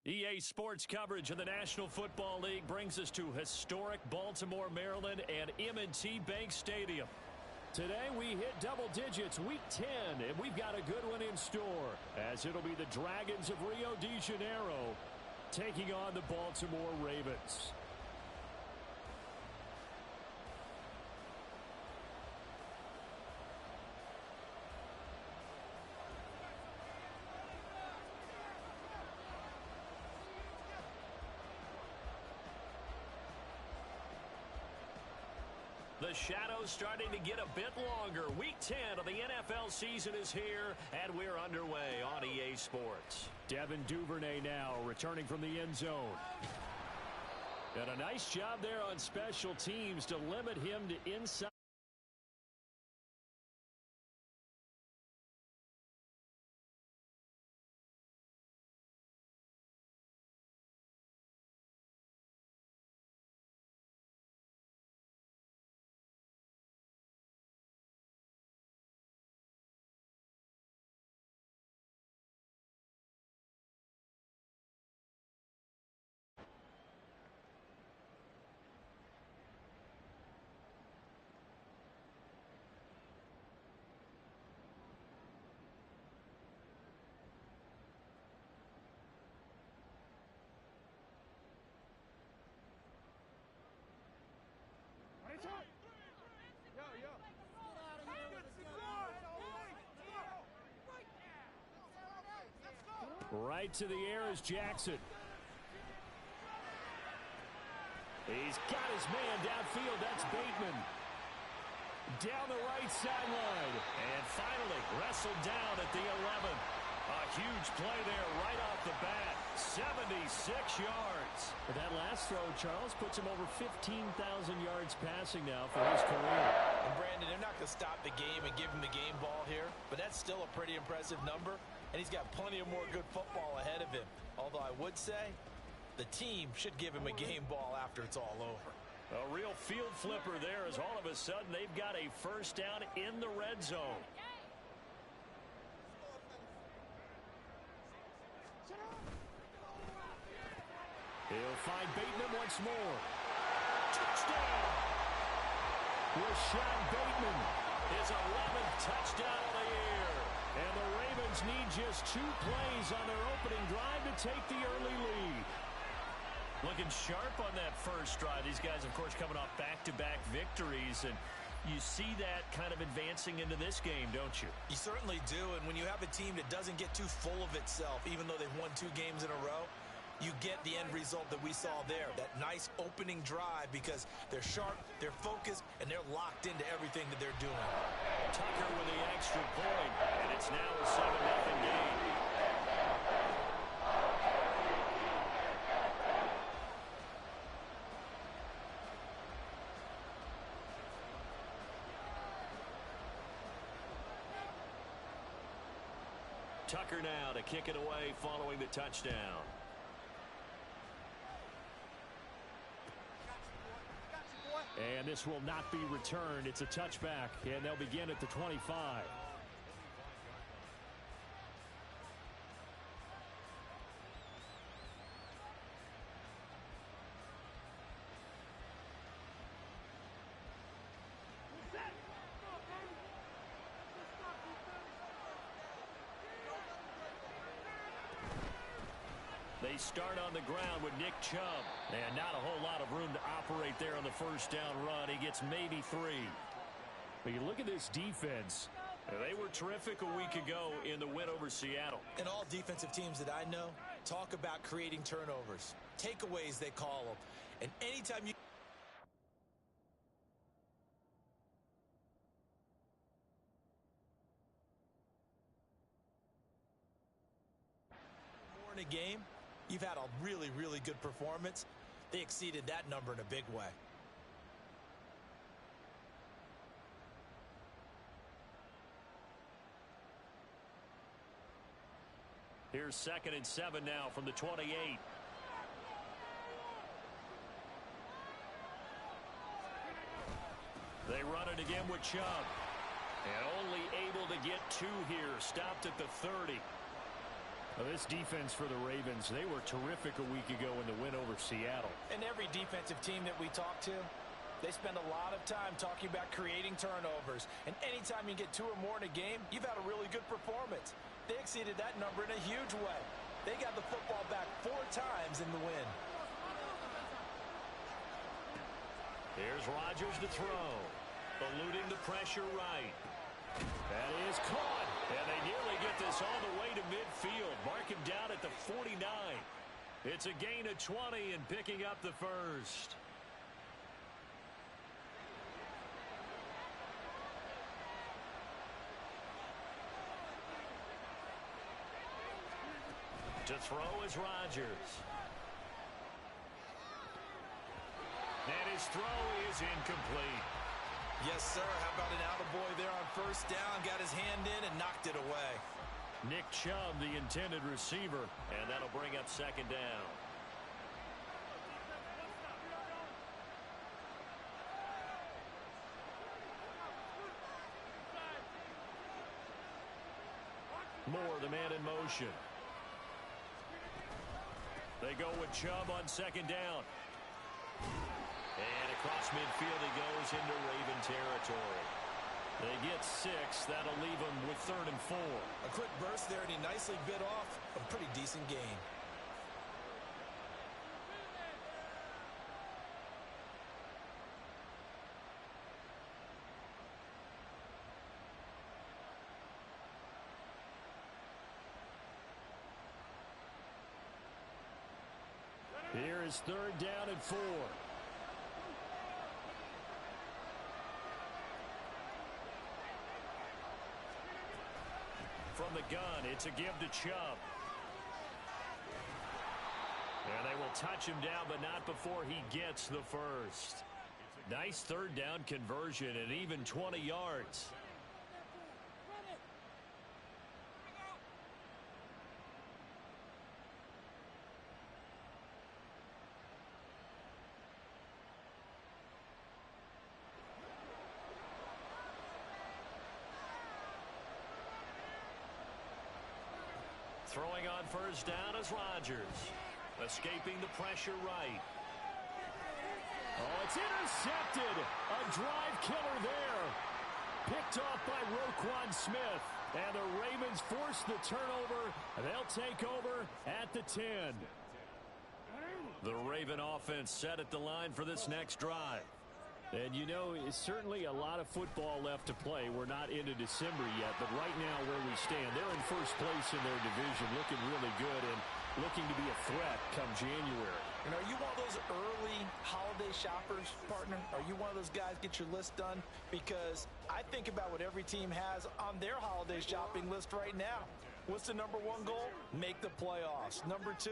EA Sports coverage of the National Football League brings us to historic Baltimore, Maryland and M&T Bank Stadium. Today we hit double digits, week 10, and we've got a good one in store, as it'll be the Dragons of Rio de Janeiro taking on the Baltimore Ravens. The shadow's starting to get a bit longer. Week 10 of the NFL season is here, and we're underway on EA Sports. Devin Duvernay now returning from the end zone. And a nice job there on special teams to limit him to inside. Right to the air is Jackson. He's got his man downfield. That's Bateman. Down the right sideline. And finally wrestled down at the 11. A huge play there right off the bat. 76 yards. But that last throw, Charles, puts him over 15,000 yards passing now for his career. And Brandon, they're not going to stop the game and give him the game ball here, but that's still a pretty impressive number, and he's got plenty of more good football ahead of him. Although I would say the team should give him a game ball after it's all over. A real field flipper there, as all of a sudden they've got a first down in the red zone. He'll find Bateman once more. Touchdown! Rashad Bateman, his 11th touchdown of the year. And the Ravens need just 2 plays on their opening drive to take the early lead. Looking sharp on that first drive. These guys, of course, coming off back-to-back victories, and you see that kind of advancing into this game, don't you? You certainly do, and when you have a team that doesn't get too full of itself, even though they've won 2 games in a row, you get the end result that we saw there, that nice opening drive, because they're sharp, they're focused, and they're locked into everything that they're doing. Tucker with the extra point, and it's now a 7-0 game. Tucker now to kick it away following the touchdown. And this will not be returned. It's a touchback, and they'll begin at the 25. They start on the ground with Nick Chubb. And not a whole lot of room to operate there on the first down run. He gets maybe 3. But you look at this defense. They were terrific a week ago in the win over Seattle. And all defensive teams that I know talk about creating turnovers. Takeaways, they call them. And anytime you in a game, you've had a really, really good performance. They exceeded that number in a big way. Here's 2nd and 7 now from the 28. They run it again with Chubb. And only able to get 2 here. Stopped at the 30. Well, this defense for the Ravens, they were terrific a week ago in the win over Seattle. And every defensive team that we talk to, they spend a lot of time talking about creating turnovers. And anytime you get 2 or more in a game, you've had a really good performance. They exceeded that number in a huge way. They got the football back 4 times in the win. Here's Rodgers to throw. Eluding the pressure right. That is caught. And they nearly get this all the way to midfield. Mark him down at the 49. It's a gain of 20 and picking up the first. To throw is Rodgers. And his throw is incomplete. Yes, sir. How about an attaboy there on first down? Got his hand in and knocked it away. Nick Chubb, the intended receiver, and that'll bring up second down. Moore, the man in motion. They go with Chubb on second down. And across midfield he goes into Raven territory. They get 6. That'll leave them with 3rd and 4. A quick burst there, and he nicely bit off a pretty decent gain. Here is 3rd down and 4. From the gun, it's a give to Chubb. And they will touch him down, but not before he gets the first. Nice 3rd down conversion and even 20 yards. Throwing on first down is Rodgers. Escaping the pressure right. Oh, it's intercepted. A drive killer there. Picked off by Roquan Smith. And the Ravens force the turnover. They'll take over at the 10. The Raven offense set at the line for this next drive. And, you know, it's certainly a lot of football left to play. We're not into December yet, but right now where we stand, they're in first place in their division, looking really good and looking to be a threat come January. And are you one of those early holiday shoppers, partner? Are you one of those guys get your list done? Because I think about what every team has on their holiday shopping list right now. What's the number 1 goal? Make the playoffs. Number 2,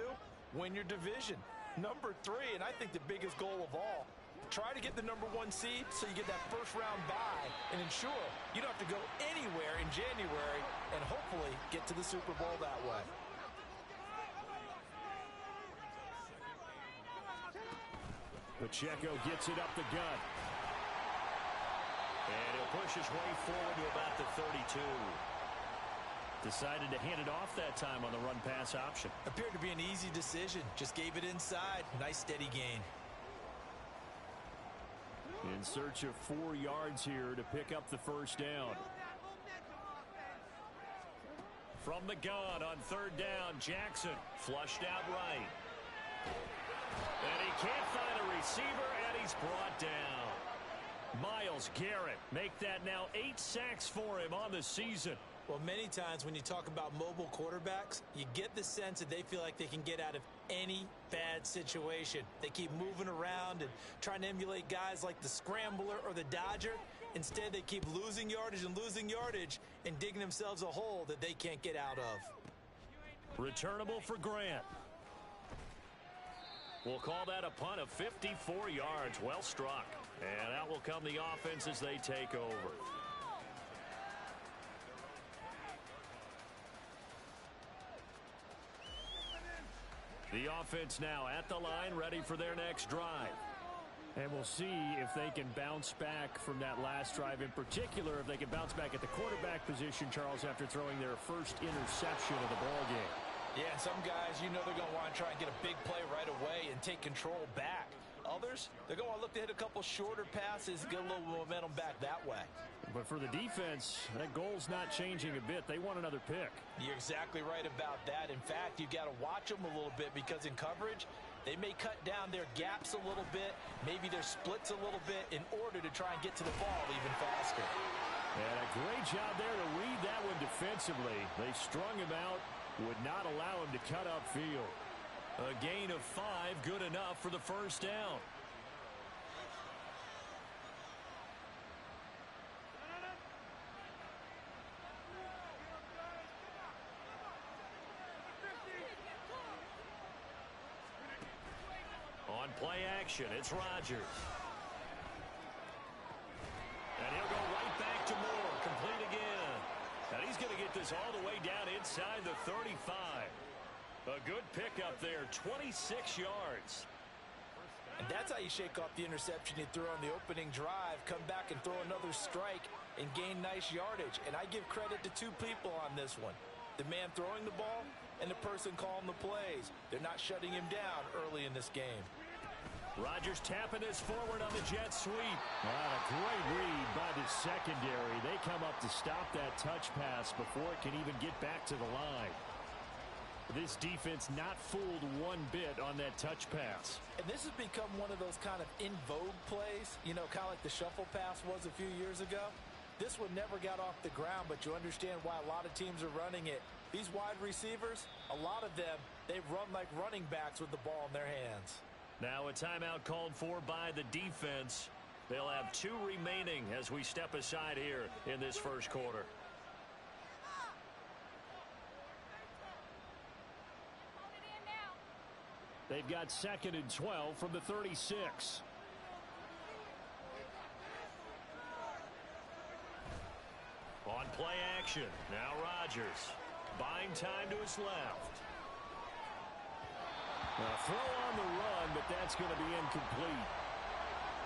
win your division. Number 3, and I think the biggest goal of all, try to get the number 1 seed so you get that first-round bye and ensure you don't have to go anywhere in January and hopefully get to the Super Bowl that way. Pacheco gets it up the gut. And he'll push his way forward to about the 32. Decided to hand it off that time on the run-pass option. Appeared to be an easy decision. Just gave it inside. Nice steady gain. In search of 4 yards here to pick up the first down. From the gun on 3rd down, Jackson flushed out right. And he can't find a receiver, and he's brought down. Myles Garrett make that now 8 sacks for him on the season. Well, many times when you talk about mobile quarterbacks, you get the sense that they feel like they can get out of any bad situation. They keep moving around and trying to emulate guys like the Scrambler or the Dodger. Instead, they keep losing yardage and digging themselves a hole that they can't get out of. Returnable for Grant. We'll call that a punt of 54 yards. Well struck. And out will come the offense as they take over. The offense now at the line, ready for their next drive. And we'll see if they can bounce back from that last drive. In particular, if they can bounce back at the quarterback position, Charles, after throwing their first interception of the ballgame. Yeah, some guys, you know they're going to want to try and get a big play right away and take control back. Others, they're going to look to hit a couple shorter passes, get a little momentum back that way. But for the defense, that goal's not changing a bit. They want another pick. You're exactly right about that. In fact, you've got to watch them a little bit because in coverage, they may cut down their gaps a little bit, maybe their splits a little bit in order to try and get to the ball even faster. And a great job there to read that one defensively. They strung him out, would not allow him to cut upfield. A gain of 5, good enough for the first down. On play action, it's Rodgers. And he'll go right back to Moore, complete again. And he's going to get this all the way down inside the 35. A good pickup there, 26 yards. And that's how you shake off the interception you threw on the opening drive, come back and throw another strike and gain nice yardage. And I give credit to two people on this one. The man throwing the ball and the person calling the plays. They're not shutting him down early in this game. Rodgers tapping this forward on the jet sweep. A great read by the secondary. They come up to stop that touch pass before it can even get back to the line. This defense not fooled one bit on that touch pass. And this has become one of those kind of in vogue plays, you know, kind of like the shuffle pass was a few years ago. This one never got off the ground, but you understand why a lot of teams are running it. These wide receivers, a lot of them, they run like running backs with the ball in their hands. Now a timeout called for by the defense. They'll have 2 remaining as we step aside here in this first quarter. They've got 2nd and 12 from the 36. On play action, now Rodgers. Buying time to his left. Throw on the run, but that's going to be incomplete.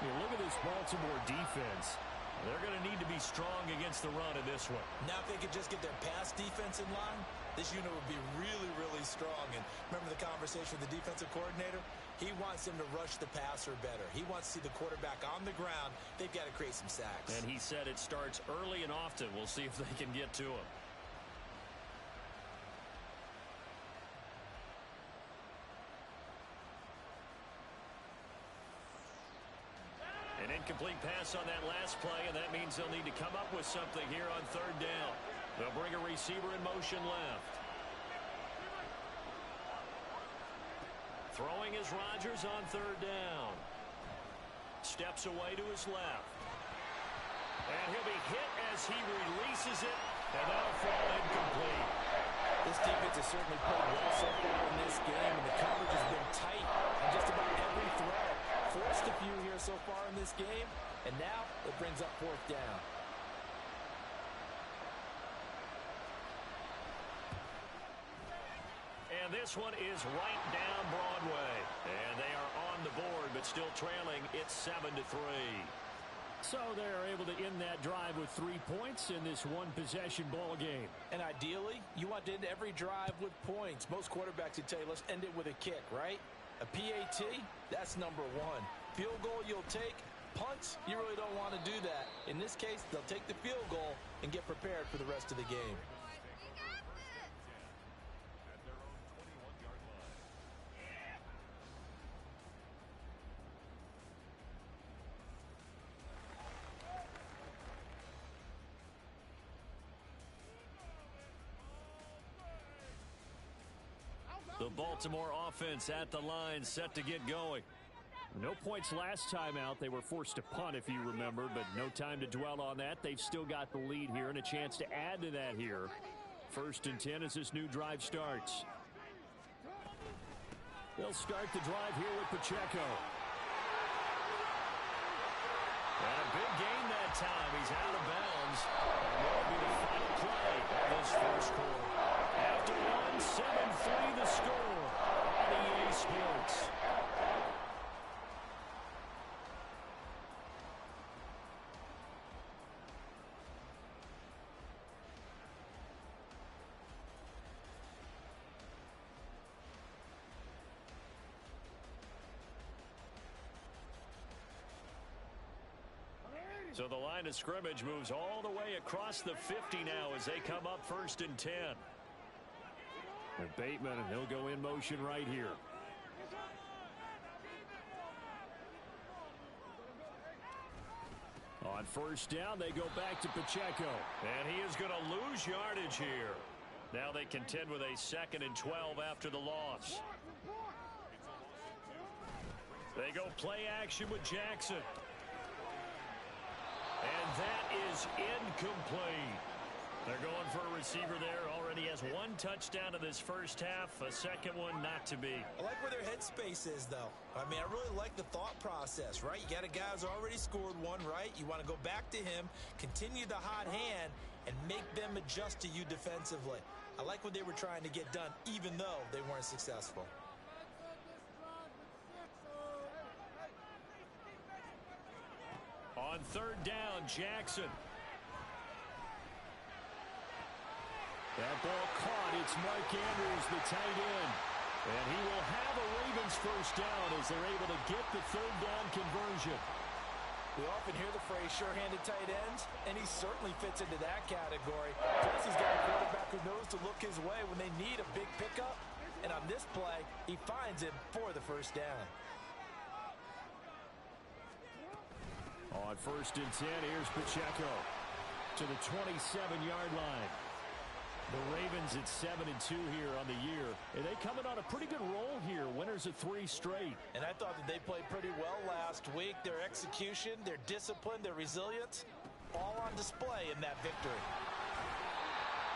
Look at this Baltimore defense. They're going to need to be strong against the run in this one. Now if they could just get their pass defense in line, this unit would be really, really strong. And remember the conversation with the defensive coordinator? He wants them to rush the passer better. He wants to see the quarterback on the ground. They've got to create some sacks. And he said it starts early and often. We'll see if they can get to him. An incomplete pass on that last play, and that means they'll need to come up with something here on 3rd down. They'll bring a receiver in motion left. Throwing is Rodgers on 3rd down. Steps away to his left. And he'll be hit as he releases it, and that'll fall incomplete. This defense has certainly played well so far in this game, and the coverage has been tight on just about every throw. Forced a few here so far in this game, and now it brings up 4th down. And this one is right down Broadway. And they are on the board, but still trailing. It's 7-3. So they're able to end that drive with 3 points in this one-possession ball game. And ideally, you want to end every drive with points. Most quarterbacks would tell you, let's end it with a kick, right? A PAT, that's number 1. Field goal you'll take. Punts, you really don't want to do that. In this case, they'll take the field goal and get prepared for the rest of the game. The Baltimore offense at the line, set to get going. No points last time out. They were forced to punt, if you remember, but no time to dwell on that. They've still got the lead here and a chance to add to that here. 1st and 10 as this new drive starts. They'll start the drive here with Pacheco. And a big gain that time. He's out of bounds. And that'll be the final play of this first quarter. After one, 7-3 the score on EA Sports. So the line of scrimmage moves all the way across the 50 now as they come up 1st and 10. And Bateman, and he'll go in motion right here. On 1st down, they go back to Pacheco. And he is going to lose yardage here. Now they contend with a 2nd and 12 after the loss. They go play action with Jackson. And that is incomplete. They're going for a receiver there. Already has 1 touchdown in this first half. A second one not to be. I like where their headspace is, though. I mean, I really like the thought process, right? You got a guy who's already scored 1, right? You want to go back to him, continue the hot hand, and make them adjust to you defensively. I like what they were trying to get done, even though they weren't successful. On 3rd down, Jackson. That ball caught. It's Mark Andrews, the tight end. And he will have a Ravens first down as they're able to get the 3rd down conversion. We often hear the phrase sure-handed tight ends, and he certainly fits into that category. Plus, he's got a quarterback who knows to look his way when they need a big pickup. And on this play, he finds him for the first down. On 1st and 10, here's Pacheco to the 27-yard line. The Ravens at 7-2 here on the year. And they coming on a pretty good roll here. Winners of 3 straight. And I thought that they played pretty well last week. Their execution, their discipline, their resilience, all on display in that victory.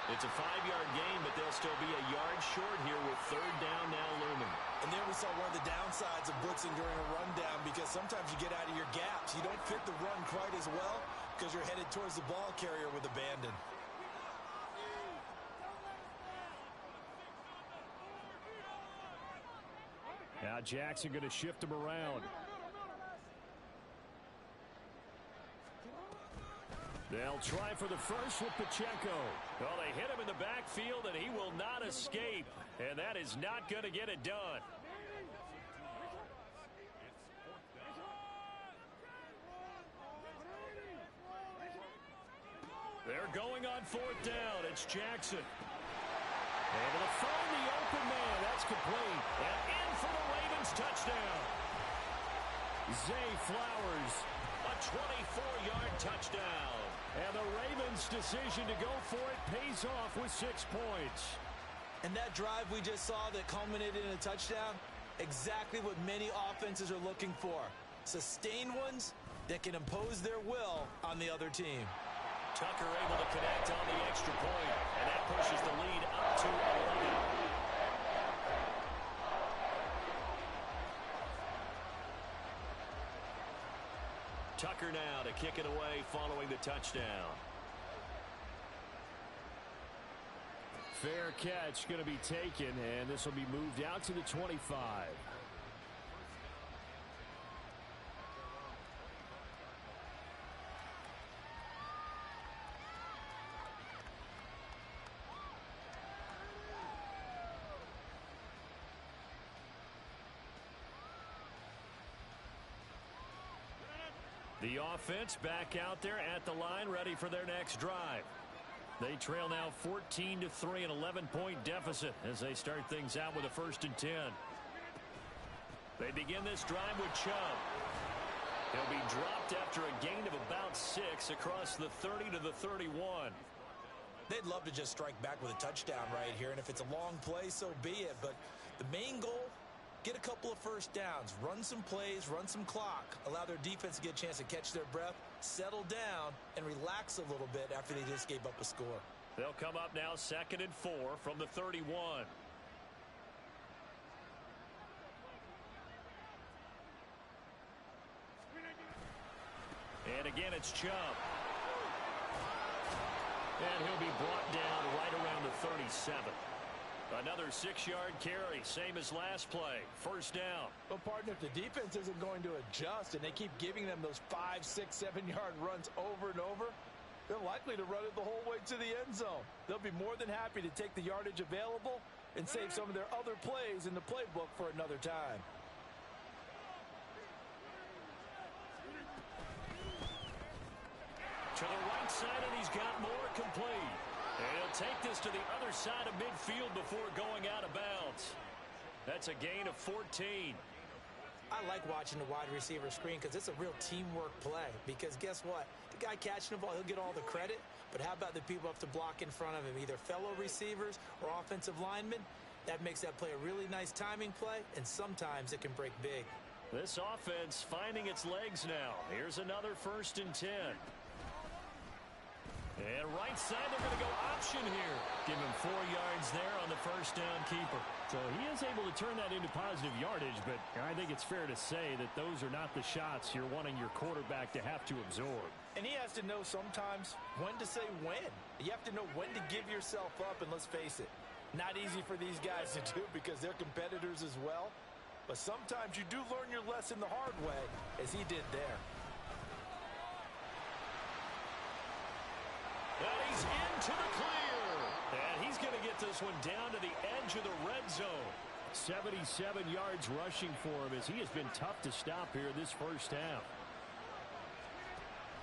It's a 5-yard gain, but they'll still be a yard short here with 3rd down now looming. And there we saw one of the downsides of blitzing during a rundown, because sometimes you get out of your gaps. You don't fit the run quite as well because you're headed towards the ball carrier with abandon. Now Jackson going to shift him around. They'll try for the first with Pacheco. Well, they hit him in the backfield, and he will not escape. And that is not going to get it done. They're going on 4th down. It's Jackson. Able to find the open man. That's complete. And in for the Ravens touchdown. Zay Flowers, a 24-yard touchdown. And the Ravens' decision to go for it pays off with 6 points. And that drive we just saw that culminated in a touchdown, exactly what many offenses are looking for. Sustained ones that can impose their will on the other team. Tucker able to connect on the extra point, and that pushes the lead up to 11. Tucker now to kick it away following the touchdown. Fair catch going to be taken, and this will be moved out to the 25. The offense back out there at the line, ready for their next drive. They trail now 14-3, an 11-point deficit as they start things out with a 1st and 10. They begin this drive with Chubb. He'll be dropped after a gain of about 6 across the 30 to the 31. They'd love to just strike back with a touchdown right here, and if it's a long play, so be it. But the main goal, get a couple of first downs, run some plays, run some clock, allow their defense to get a chance to catch their breath, settle down, and relax a little bit after they just gave up a score. They'll come up now 2nd and 4 from the 31. And again, it's Chubb. And he'll be brought down right around the 37. Another 6-yard carry, same as last play. 1st down. Well, partner, if the defense isn't going to adjust and they keep giving them those 5, 6, 7-yard runs over and over, they're likely to run it the whole way to the end zone. They'll be more than happy to take the yardage available and save some of their other plays in the playbook for another time. To the right side, and he's got more complete. And he'll take this to the other side of midfield before going out of bounds. That's a gain of 14. I like watching the wide receiver screen because it's a real teamwork play. Because guess what? The guy catching the ball, he'll get all the credit. But how about the people up to block in front of him, either fellow receivers or offensive linemen? That makes that play a really nice timing play, and sometimes it can break big. This offense finding its legs now. Here's another 1st and 10. And right side, they're going to go option here. Give him 4 yards there on the first down keeper. So he is able to turn that into positive yardage, but I think it's fair to say that those are not the shots you're wanting your quarterback to have to absorb. And he has to know sometimes when to say when. You have to know when to give yourself up, and let's face it, not easy for these guys to do because they're competitors as well. But sometimes you do learn your lesson the hard way, as he did there. And he's into the clear. And he's going to get this one down to the edge of the red zone. 77 yards rushing for him as he has been tough to stop here this first half.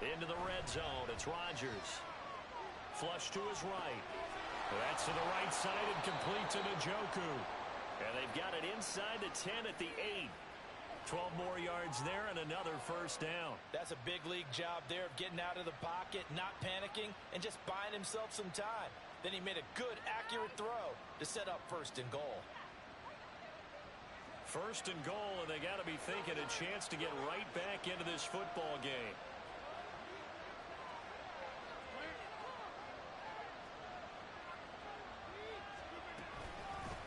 Into the red zone. It's Rodgers. Flush to his right. That's to the right side and complete to Njoku. And they've got it inside the 10 at the 8. 12 more yards there and another first down. That's a big league job there of getting out of the pocket, not panicking, and just buying himself some time. Then he made a good, accurate throw to set up 1st and goal. 1st and goal, and they got to be thinking a chance to get right back into this football game.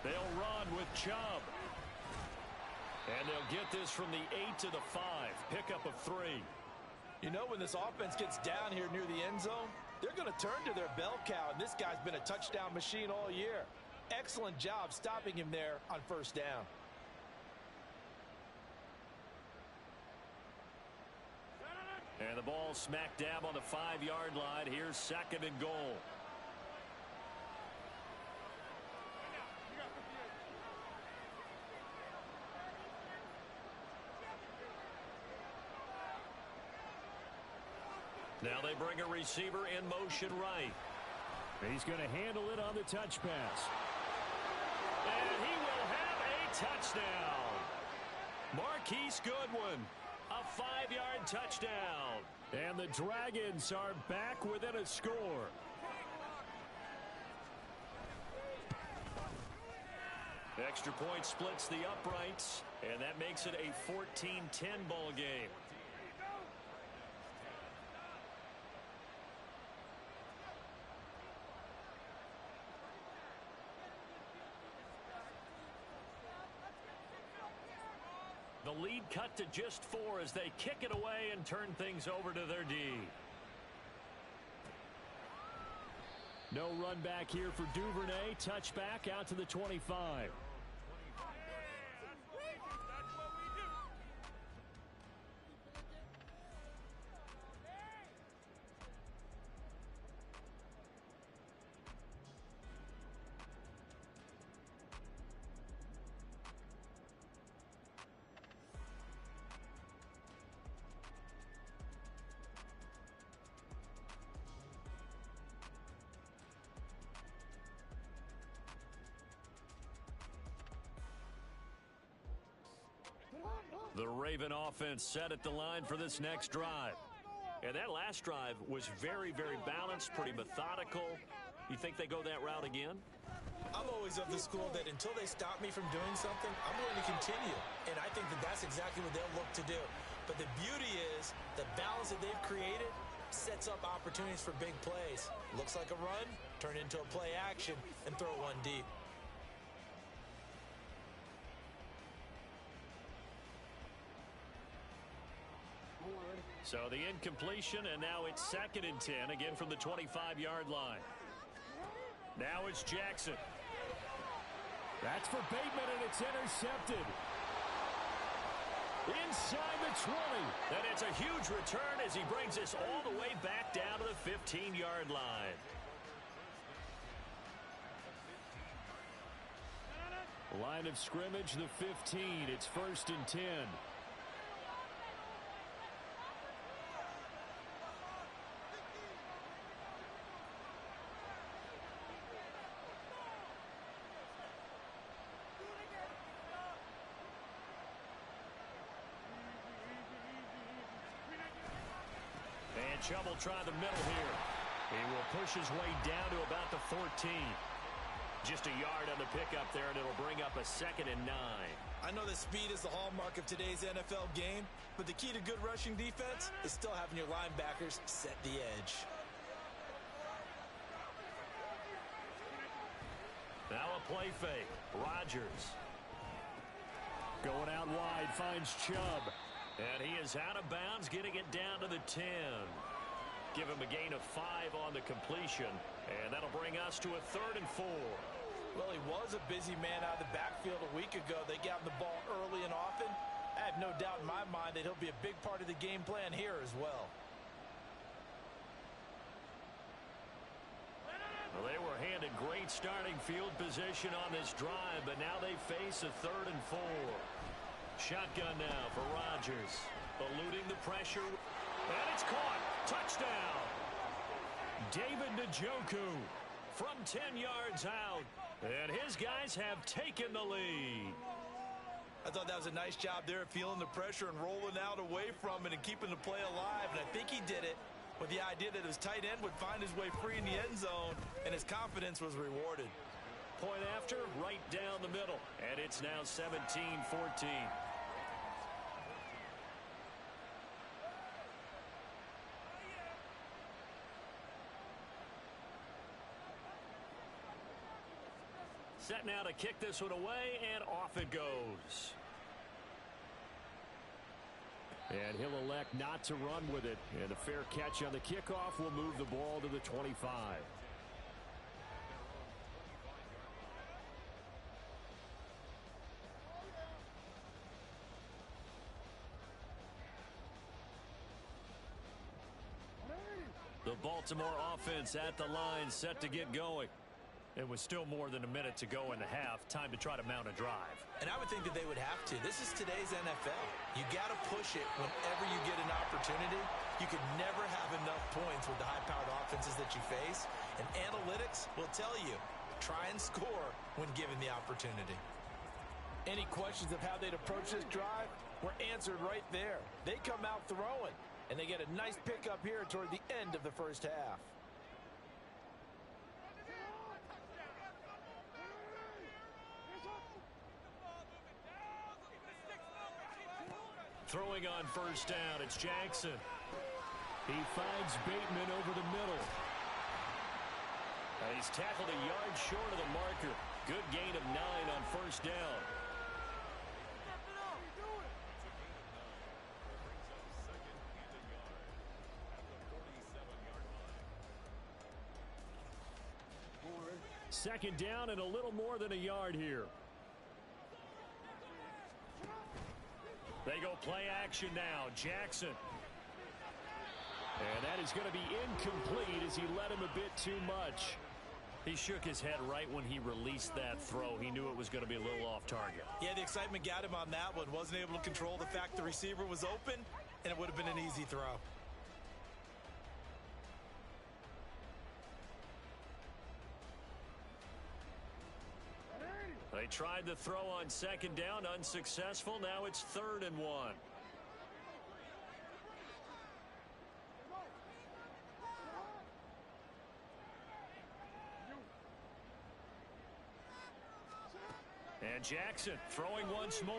They'll run with Chubb. And they'll get this from the 8 to the 5. Pickup of 3. You know, when this offense gets down here near the end zone, they're going to turn to their bell cow, and this guy's been a touchdown machine all year. Excellent job stopping him there on 1st down. And the ball smack dab on the 5-yard line. Here's 2nd and goal. Now they bring a receiver in motion right. He's going to handle it on the touch pass. And he will have a touchdown. Marquise Goodwin, a 5-yard touchdown. And the Dragons are back within a score. Extra point splits the uprights, and that makes it a 14-10 ball game. The lead cut to just 4 as they kick it away and turn things over to their D. No run back here for Duvernay. Touchback out to the 25. The Raven offense set at the line for this next drive. And that last drive was very, very balanced, pretty methodical. You think they go that route again? I'm always of the school that until they stop me from doing something, I'm going to continue. And I think that that's exactly what they'll look to do. But the beauty is the balance that they've created sets up opportunities for big plays. Looks like a run, turn into a play action, and throw one deep. So the incompletion, and now it's 2nd and 10, again from the 25-yard line. Now it's Jackson. That's for Bateman, and it's intercepted. Inside the 20. And it's a huge return as he brings us all the way back down to the 15-yard line. Line of scrimmage, the 15. It's 1st and 10. And Chubb will try the middle here. He will push his way down to about the 14. Just a yard on the pickup there, and it'll bring up a 2nd and 9. I know that speed is the hallmark of today's NFL game, but the key to good rushing defense is still having your linebackers set the edge. Now a play fake. Rodgers. Going out wide, finds Chubb. And he is out of bounds, getting it down to the 10. Give him a gain of 5 on the completion. And that'll bring us to a 3rd and 4. Well, he was a busy man out of the backfield a week ago. They got him the ball early and often. I have no doubt in my mind that he'll be a big part of the game plan here as well. Well, they were handed great starting field position on this drive, but now they face a 3rd and 4. Shotgun now for Rodgers. Eluding the pressure. And it's caught. Touchdown. David Njoku from 10 yards out. And his guys have taken the lead. I thought that was a nice job there of feeling the pressure and rolling out away from it and keeping the play alive. And I think he did it with the idea that his tight end would find his way free in the end zone, and his confidence was rewarded. Point after, right down the middle. And it's now 17-14. Set now to kick this one away, and off it goes. And he'll elect not to run with it. And a fair catch on the kickoff will move the ball to the 25. The Baltimore offense at the line, set to get going. It was still more than a minute to go in the half. Time to try to mount a drive. And I would think that they would have to. This is today's NFL. You got to push it whenever you get an opportunity. You could never have enough points with the high-powered offenses that you face. And analytics will tell you, try and score when given the opportunity. Any questions of how they'd approach this drive were answered right there. They come out throwing, and they get a nice pickup here toward the end of the first half. Throwing on first down, it's Jackson. He finds Bateman over the middle. He's tackled a yard short of the marker. Good gain of 9 on first down. Second down and a little more than a yard here. They go play action now. Jackson. And that is going to be incomplete as he led him a bit too much. He shook his head right when he released that throw. He knew it was going to be a little off target. Yeah, the excitement got him on that one. Wasn't able to control the fact the receiver was open, and it would have been an easy throw. They tried the throw on second down, unsuccessful. Now it's 3rd and 1. And Jackson throwing once more.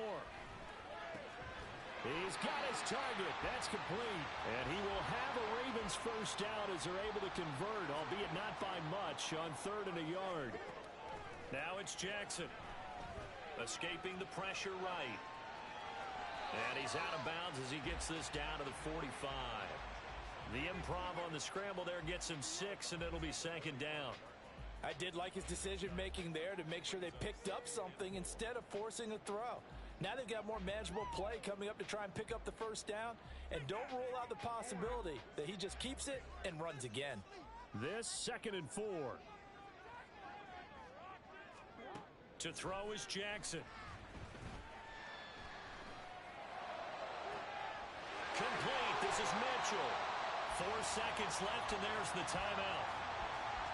He's got his target. That's complete. And he will have a Ravens first down as they're able to convert, albeit not by much, on 3rd and a yard. Now it's Jackson. Escaping the pressure right. And he's out of bounds as he gets this down to the 45. The improv on the scramble there gets him 6, and it'll be 2nd down. I did like his decision-making there to make sure they picked up something instead of forcing a throw. Now they've got more manageable play coming up to try and pick up the first down. And don't rule out the possibility that he just keeps it and runs again. This 2nd and 4. To throw is Jackson. Complete. This is Mitchell. 4 seconds left, and there's the timeout.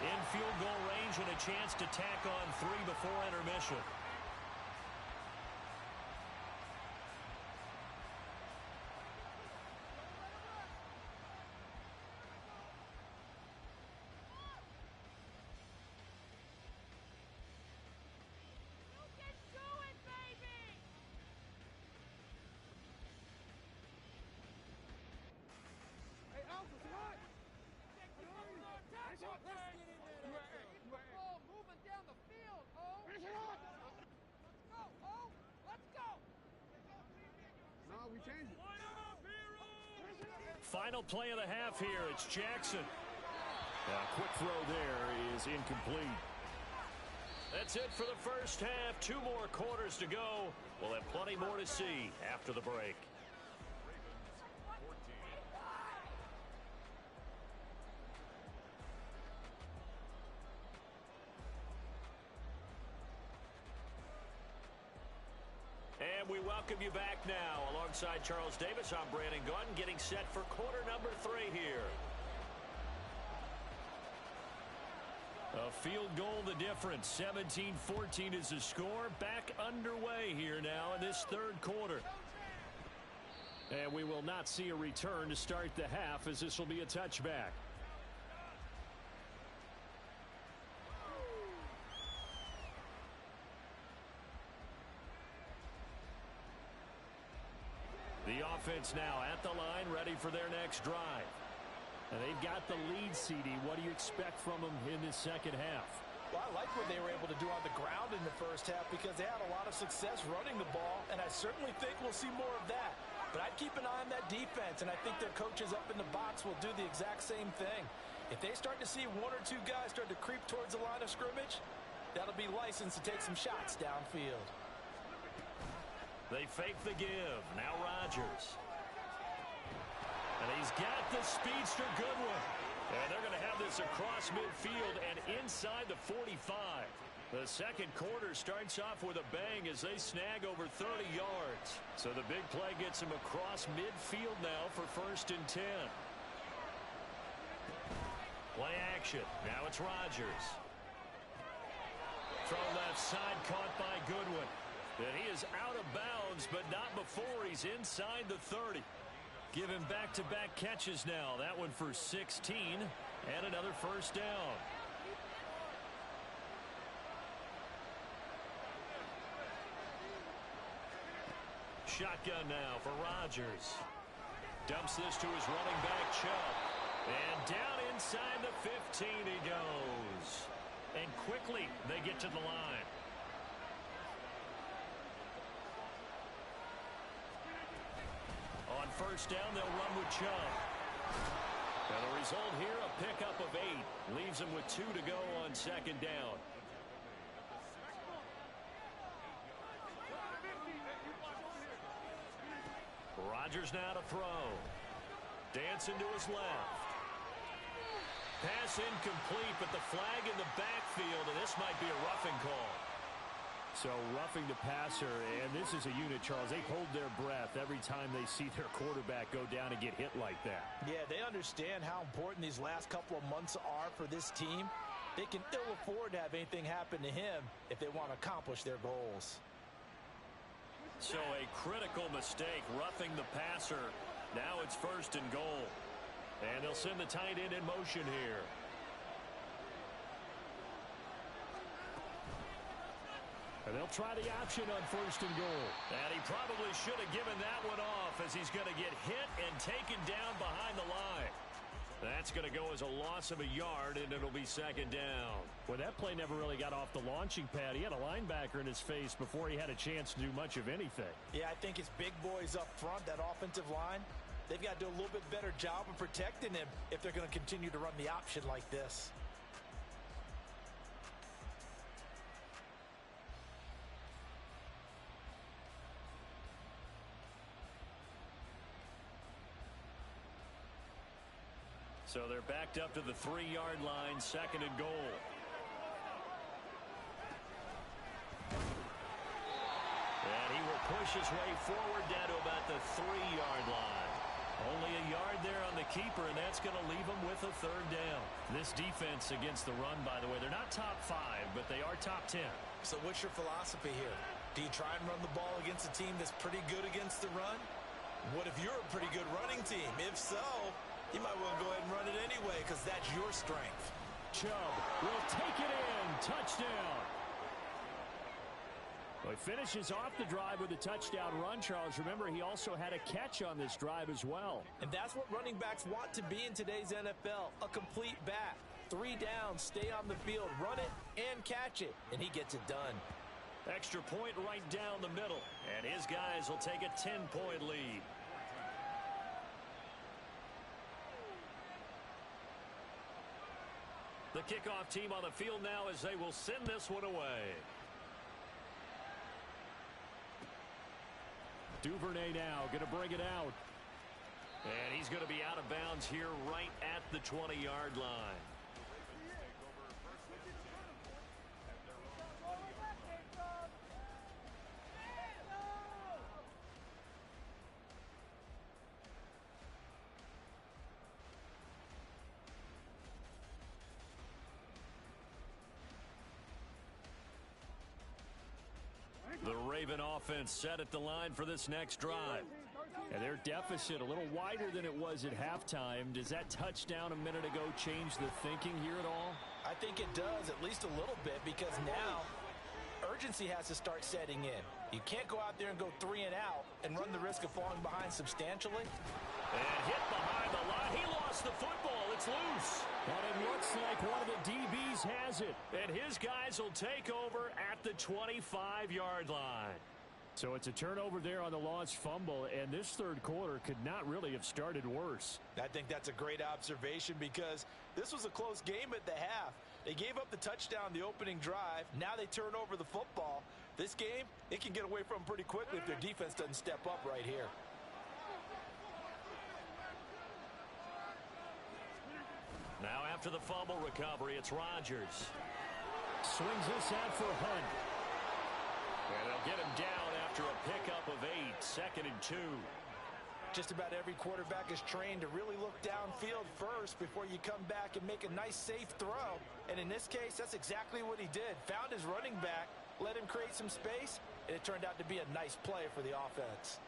In field goal range and a chance to tack on 3 before intermission. Final play of the half here. It's Jackson. Quick throw there is incomplete. That's it for the first half. 2 more quarters to go. We'll have plenty more to see after the break. And we welcome you back now. Alongside Charles Davis, I'm Brandon Gunn, getting set for quarter number 3 here. A field goal the difference. 17-14 is the score. Back underway here now in this third quarter. And we will not see a return to start the half, as this will be a touchback. The offense now at the line, ready for their next drive. And they've got the lead, CD. What do you expect from them in this second half? Well, I like what they were able to do on the ground in the first half because they had a lot of success running the ball, and I certainly think we'll see more of that. But I'd keep an eye on that defense, and I think their coaches up in the box will do the exact same thing. If they start to see 1 or 2 guys start to creep towards the line of scrimmage, that'll be licensed to take some shots downfield. They fake the give. Now Rodgers. And he's got the speedster Goodwin. And they're going to have this across midfield and inside the 45. The second quarter starts off with a bang as they snag over 30 yards. So the big play gets them across midfield now for 1st and 10. Play action. Now it's Rodgers. Throw left side caught by Goodwin. And he is out of bounds, but not before he's inside the 30. Give him back-to-back catches now. That one for 16 and another first down. Shotgun now for Rodgers. Dumps this to his running back, Chubb. And down inside the 15 he goes. And quickly they get to the line. On first down, they'll run with Chubb. And the result here, a pickup of 8. Leaves them with 2 to go on second down. Rodgers now to throw. Dancing to his left. Pass incomplete, but the flag in the backfield, and this might be a roughing call. So roughing the passer, and this is a unit, Charles. They hold their breath every time they see their quarterback go down and get hit like that. Yeah, they understand how important these last couple of months are for this team. They can ill afford to have anything happen to him if they want to accomplish their goals. So a critical mistake, roughing the passer. Now it's 1st and goal. And they'll send the tight end in motion here. And they'll try the option on 1st and goal. And he probably should have given that one off, as he's going to get hit and taken down behind the line. That's going to go as a loss of a yard, and it'll be 2nd down. Well, that play never really got off the launching pad. He had a linebacker in his face before he had a chance to do much of anything. Yeah, I think it's big boys up front, that offensive line. They've got to do a little bit better job of protecting him if they're going to continue to run the option like this. So they're backed up to the 3-yard line, 2nd and goal. And he will push his way forward down to about the 3-yard line. Only a yard there on the keeper, and that's going to leave him with a 3rd down. This defense against the run, by the way, they're not top 5, but they are top 10. So what's your philosophy here? Do you try and run the ball against a team that's pretty good against the run? What if you're a pretty good running team? If so, you might well go ahead and run it anyway, because that's your strength. Chubb will take it in. Touchdown. Well, he finishes off the drive with a touchdown run, Charles. Remember, he also had a catch on this drive as well. And that's what running backs want to be in today's NFL, a complete back. 3 downs, stay on the field, run it, and catch it. And he gets it done. Extra point right down the middle. And his his guys will take a 10-point lead. The kickoff team on the field now as they will send this one away. Duvernay now going to bring it out. And he's going to be out of bounds here right at the 20-yard line. The Raven offense set at the line for this next drive. And their deficit a little wider than it was at halftime. Does that touchdown a minute ago change the thinking here at all? I think it does, at least a little bit, because now urgency has to start setting in. You can't go out there and go 3 and out and run the risk of falling behind substantially. And hit behind the line. He lost the football. It's loose. But it looks like one of the DBs has it. And his guys will take over at the 25-yard line. So it's a turnover there on the lost fumble, and this third quarter could not really have started worse. I think that's a great observation because this was a close game at the half. They gave up the touchdown the opening drive. Now they turn over the football. This game, it can get away from them pretty quickly if their defense doesn't step up right here. Now after the fumble recovery, it's Rodgers. Swings this out for Hunt. And they'll get him down after a pickup of 8, 2nd and 2. Just about every quarterback is trained to really look downfield first before you come back and make a nice, safe throw. And in this case, that's exactly what he did. Found his running back, let him create some space, and it turned out to be a nice play for the offense.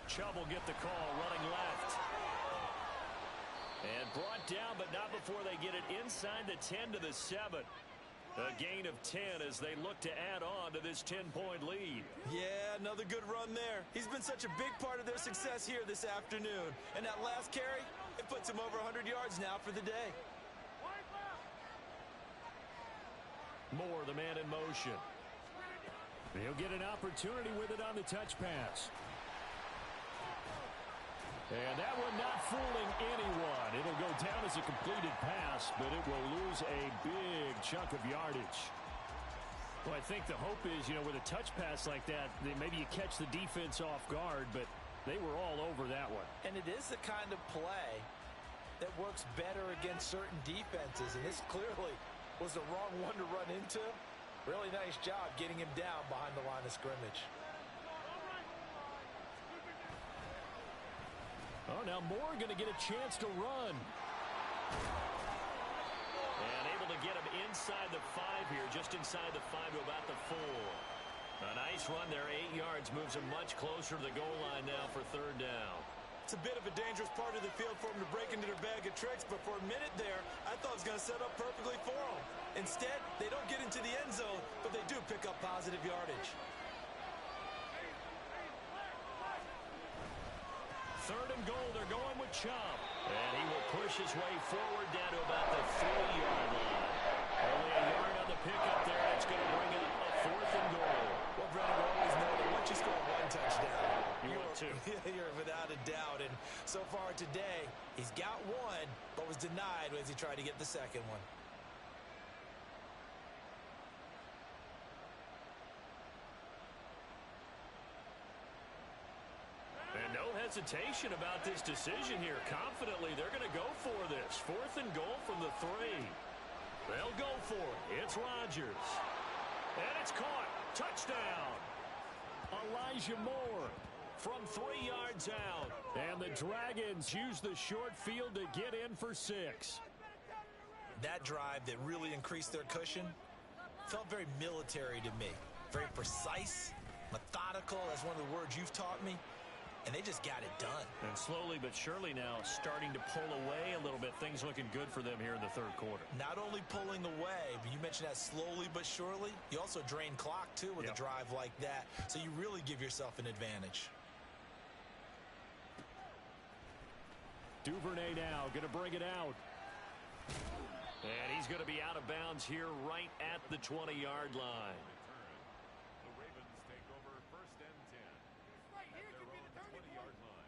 Chubb will get the call running left. And brought down, but not before they get it inside the 10 to the 7. A gain of 10 as they look to add on to this 10-point lead. Yeah, another good run there. He's been such a big part of their success here this afternoon. And that last carry, it puts him over 100 yards now for the day. Moore, the man in motion. He'll get an opportunity with it on the touch pass. And that one not fooling anyone. It'll go down as a completed pass, but it will lose a big chunk of yardage. Well, I think the hope is, with a touch pass like that, maybe you catch the defense off guard, but they were all over that one. And it is the kind of play that works better against certain defenses, and this clearly was the wrong one to run into. Really nice job getting him down behind the line of scrimmage. Oh, now Moore going to get a chance to run. And able to get him inside the 5 here, just inside the 5 to about the 4. A nice run there, 8 yards, moves him much closer to the goal line now for 3rd down. It's a bit of a dangerous part of the field for him to break into their bag of tricks, but for a minute there, I thought it was going to set up perfectly for him. Instead, they don't get into the end zone, but they do pick up positive yardage. 3rd and goal, they're going with Chubb. And he will push his way forward down to about the 3-yard line. Only a yard on the pickup there. It's going to bring up a 4th and goal. Well, Brennan, we always know that once you score 1 touchdown, you're without a doubt. And so far today, he's got 1, but was denied as he tried to get the 2nd one. And no hesitation about this decision here. Confidently, they're going to go for this. 4th and goal from the 3. They'll go for it. It's Rodgers. And it's caught. Touchdown. Elijah Moore from 3 yards out. And the Dragons use the short field to get in for 6. That drive that really increased their cushion felt very military to me. Very precise, methodical. That's one of the words you've taught me. And they just got it done. And slowly but surely now starting to pull away a little bit. Things looking good for them here in the 3rd quarter. Not only pulling away, but you mentioned that slowly but surely. You also drain clock, too, with a drive like that. So you really give yourself an advantage. Duvernay now going to bring it out. And he's going to be out of bounds here right at the 20-yard line. The Ravens take over 1st and 10. Right here could be the 20-yard line.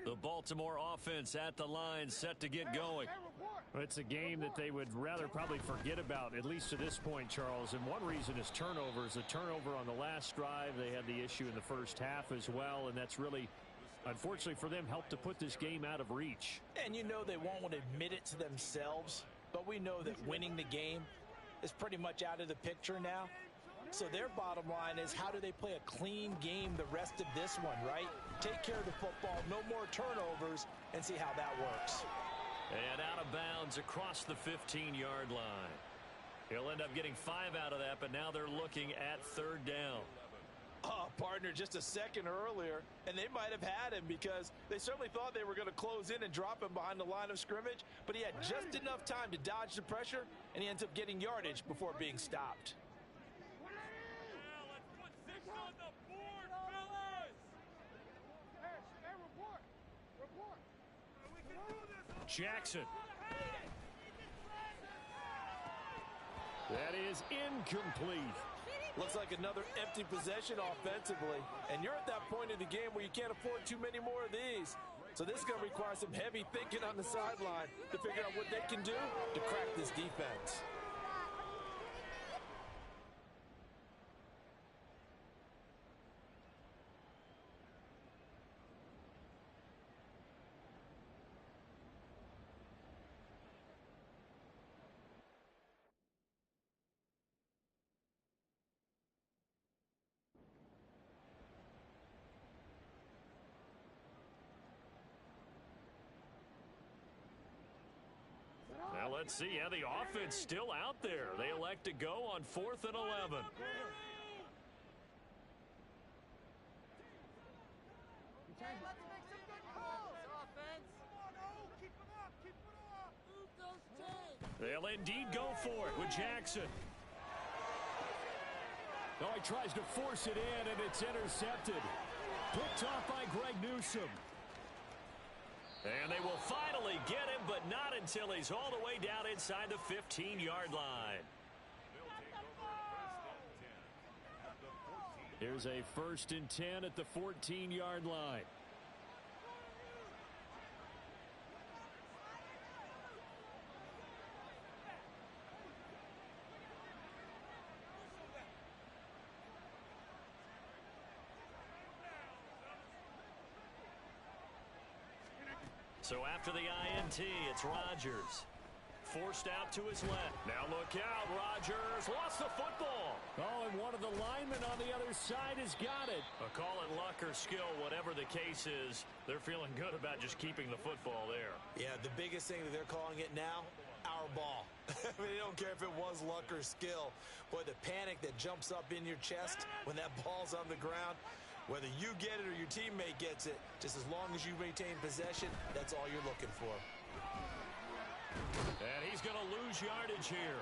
The Baltimore offense at the line, set to get going. It's a game that they would rather probably forget about, at least to this point, Charles. And one reason is turnovers. A turnover on the last drive. They had the issue in the first half as well, and that's really, unfortunately for them, helped to put this game out of reach. And you know they won't admit it to themselves, but we know that winning the game is pretty much out of the picture now. So their bottom line is, how do they play a clean game the rest of this one, right? Take care of the football, no more turnovers, and see how that works. And out of bounds across the 15-yard line. He'll end up getting 5 out of that, but now they're looking at 3rd down. Oh, partner, just a second earlier, and they might have had him because they certainly thought they were going to close in and drop him behind the line of scrimmage, but he had just enough time to dodge the pressure, and he ends up getting yardage before being stopped. Jackson. That is incomplete. Looks like another empty possession offensively, and you're at that point in the game where you can't afford too many more of these. So this is going to require some heavy thinking on the sideline to figure out what they can do to crack this defense. Now let's see. Yeah, the offense still out there. They elect to go on 4th and 11. They'll indeed go for it with Jackson. Oh, he tries to force it in, and it's intercepted. Picked off by Greg Newsome. And they will finally get him, but not until he's all the way down inside the 15-yard line. Here's a 1st and 10 at the 14-yard line. So after the INT, it's Rodgers. Forced out to his left. Now look out, Rodgers lost the football. Oh, and one of the linemen on the other side has got it. Call it luck or skill, whatever the case is, they're feeling good about just keeping the football there. Yeah, the biggest thing that they're calling it now, our ball. I mean, they don't care if it was luck or skill. Boy, the panic that jumps up in your chest when that ball's on the ground, whether you get it or your teammate gets it, just as long as you maintain possession, that's all you're looking for. And he's going to lose yardage here,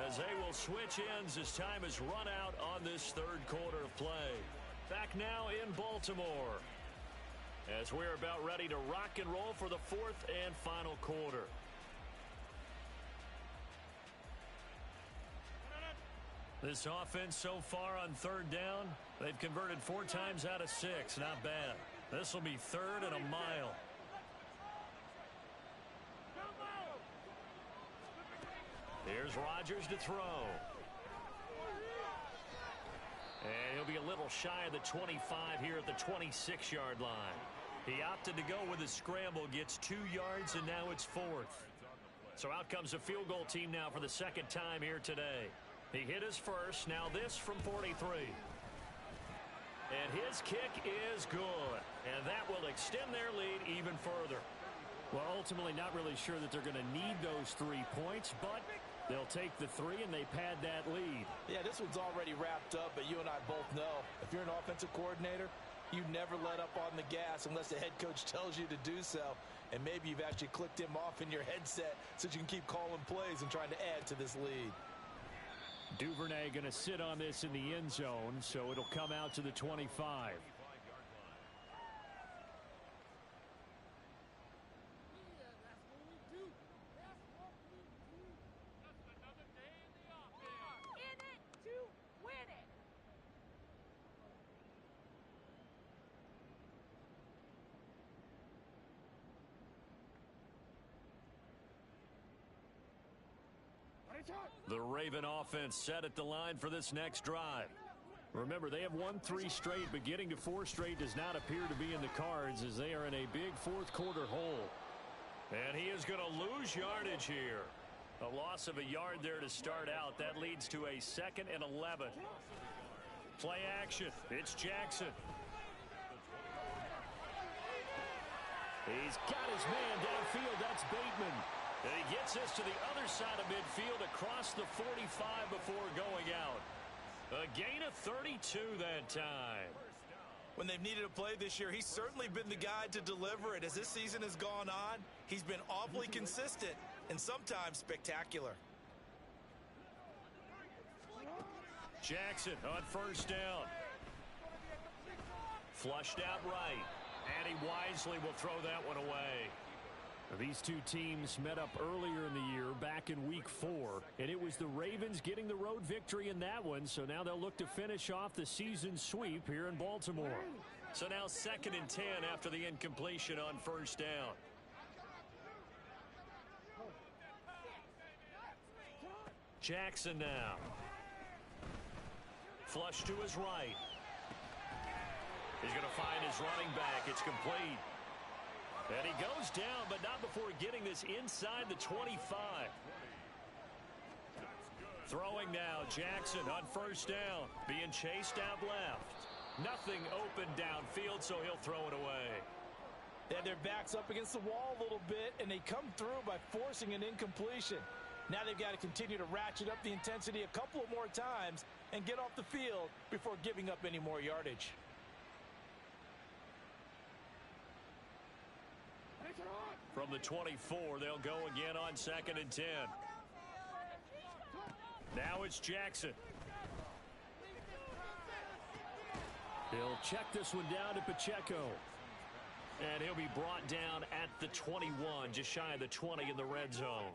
as they will switch ends as time is run out on this 3rd quarter of play. Back now in Baltimore, as we're about ready to rock and roll for the 4th and final quarter. This offense so far on 3rd down, they've converted 4 times out of 6. Not bad. This will be 3rd and a mile. Here's Rodgers to throw. And he'll be a little shy of the 25 here at the 26-yard line. He opted to go with his scramble, gets 2 yards, and now it's 4th. So out comes a field goal team now for the 2nd time here today. He hit his first, now this from 43. And his kick is good, and that will extend their lead even further. Well, ultimately not really sure that they're going to need those 3 points, but they'll take the 3 and they pad that lead. Yeah, this one's already wrapped up, but you and I both know if you're an offensive coordinator, You never let up on the gas unless the head coach tells you to do so. And maybe you've actually clicked him off in your headset so you can keep calling plays and trying to add to this lead. Duvernay going to sit on this in the end zone, so it'll come out to the 25. The Raven offense set at the line for this next drive. Remember, they have won 3 straight, but getting to 4 straight does not appear to be in the cards as they are in a big fourth quarter hole. And he is going to lose yardage here. A loss of a yard there to start out. That leads to a 2nd and 11. Play action. It's Jackson. He's got his man downfield. That's Bateman. And he gets us to the other side of midfield across the 45 before going out. A gain of 32 that time. When they've needed a play this year, he's certainly been the guy to deliver it. As this season has gone on, he's been awfully consistent and sometimes spectacular. Jackson on first down. Flushed out right. And he wisely will throw that one away. These two teams met up earlier in the year, back in week 4, and it was the Ravens getting the road victory in that one, so now they'll look to finish off the season sweep here in Baltimore. So now 2nd and 10 after the incompletion on first down. Jackson now. Flush to his right. He's going to find his running back. It's complete. And he goes down, but not before getting this inside the 25. Throwing now, Jackson on first down, being chased out left. Nothing open downfield, so he'll throw it away. They had their backs up against the wall a little bit, and they come through by forcing an incompletion. Now they've got to continue to ratchet up the intensity a couple of more times and get off the field before giving up any more yardage. From the 24, they'll go again on 2nd and 10. Now it's Jackson. He'll check this one down to Pacheco. And he'll be brought down at the 21, just shy of the 20 in the red zone.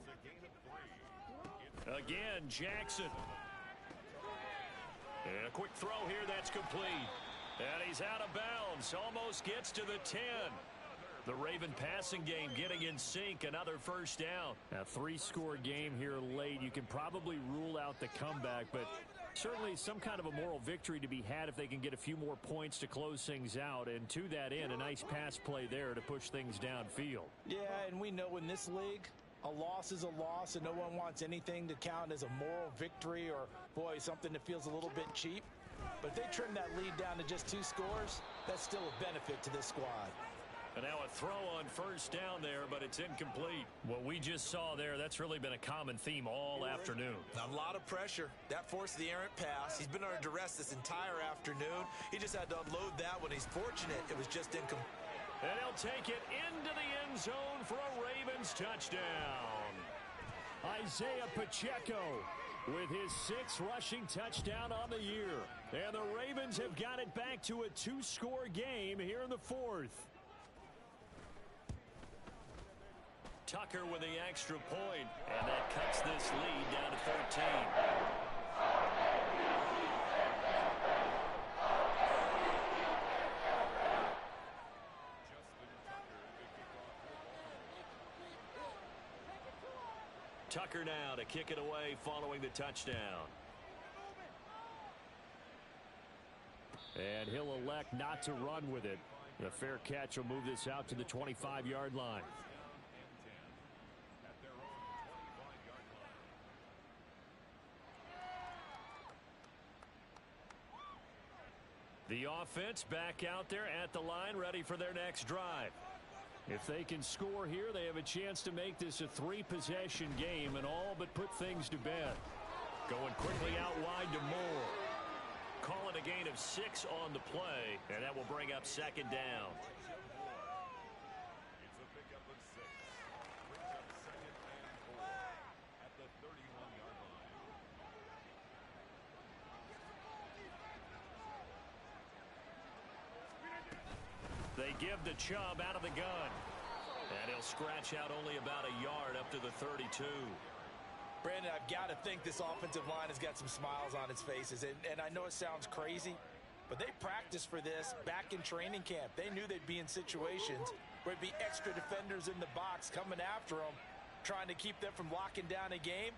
Again, Jackson. And a quick throw here, that's complete. And he's out of bounds, almost gets to the 10. The Raven passing game getting in sync, another first down. A 3-score game here late. You can probably rule out the comeback, but certainly some kind of a moral victory to be had if they can get a few more points to close things out. And to that end, a nice pass play there to push things downfield. Yeah, and we know in this league, a loss is a loss, and no one wants anything to count as a moral victory or, boy, something that feels a little bit cheap. But if they trim that lead down to just 2 scores, that's still a benefit to this squad. And now a throw on first down there, but it's incomplete. What we just saw there, that's really been a common theme all afternoon. A lot of pressure. That forced the errant pass. He's been under duress this entire afternoon. He just had to unload that one. He's fortunate it was just incomplete. And he'll take it into the end zone for a Ravens touchdown. Isaiah Pacheco with his 6th rushing touchdown on the year. And the Ravens have got it back to a 2-score game here in the 4th. Tucker with the extra point, and that cuts this lead down to 13. Tucker now to kick it away following the touchdown. And he'll elect not to run with it. The fair catch will move this out to the 25-yard line. The offense back out there at the line, ready for their next drive. If they can score here, they have a chance to make this a 3-possession game and all but put things to bed. Going quickly out wide to Moore. Calling a gain of 6 on the play, and that will bring up second down. It's a pickup of 6. Brings up second and 4 at the 31-yard line. They give the Chubb out of the gun. And he'll scratch out only about a yard up to the 32. Brandon, I've got to think this offensive line has got some smiles on its faces. And I know it sounds crazy, but they practiced for this back in training camp. They knew they'd be in situations where it'd be extra defenders in the box coming after them, trying to keep them from locking down a game.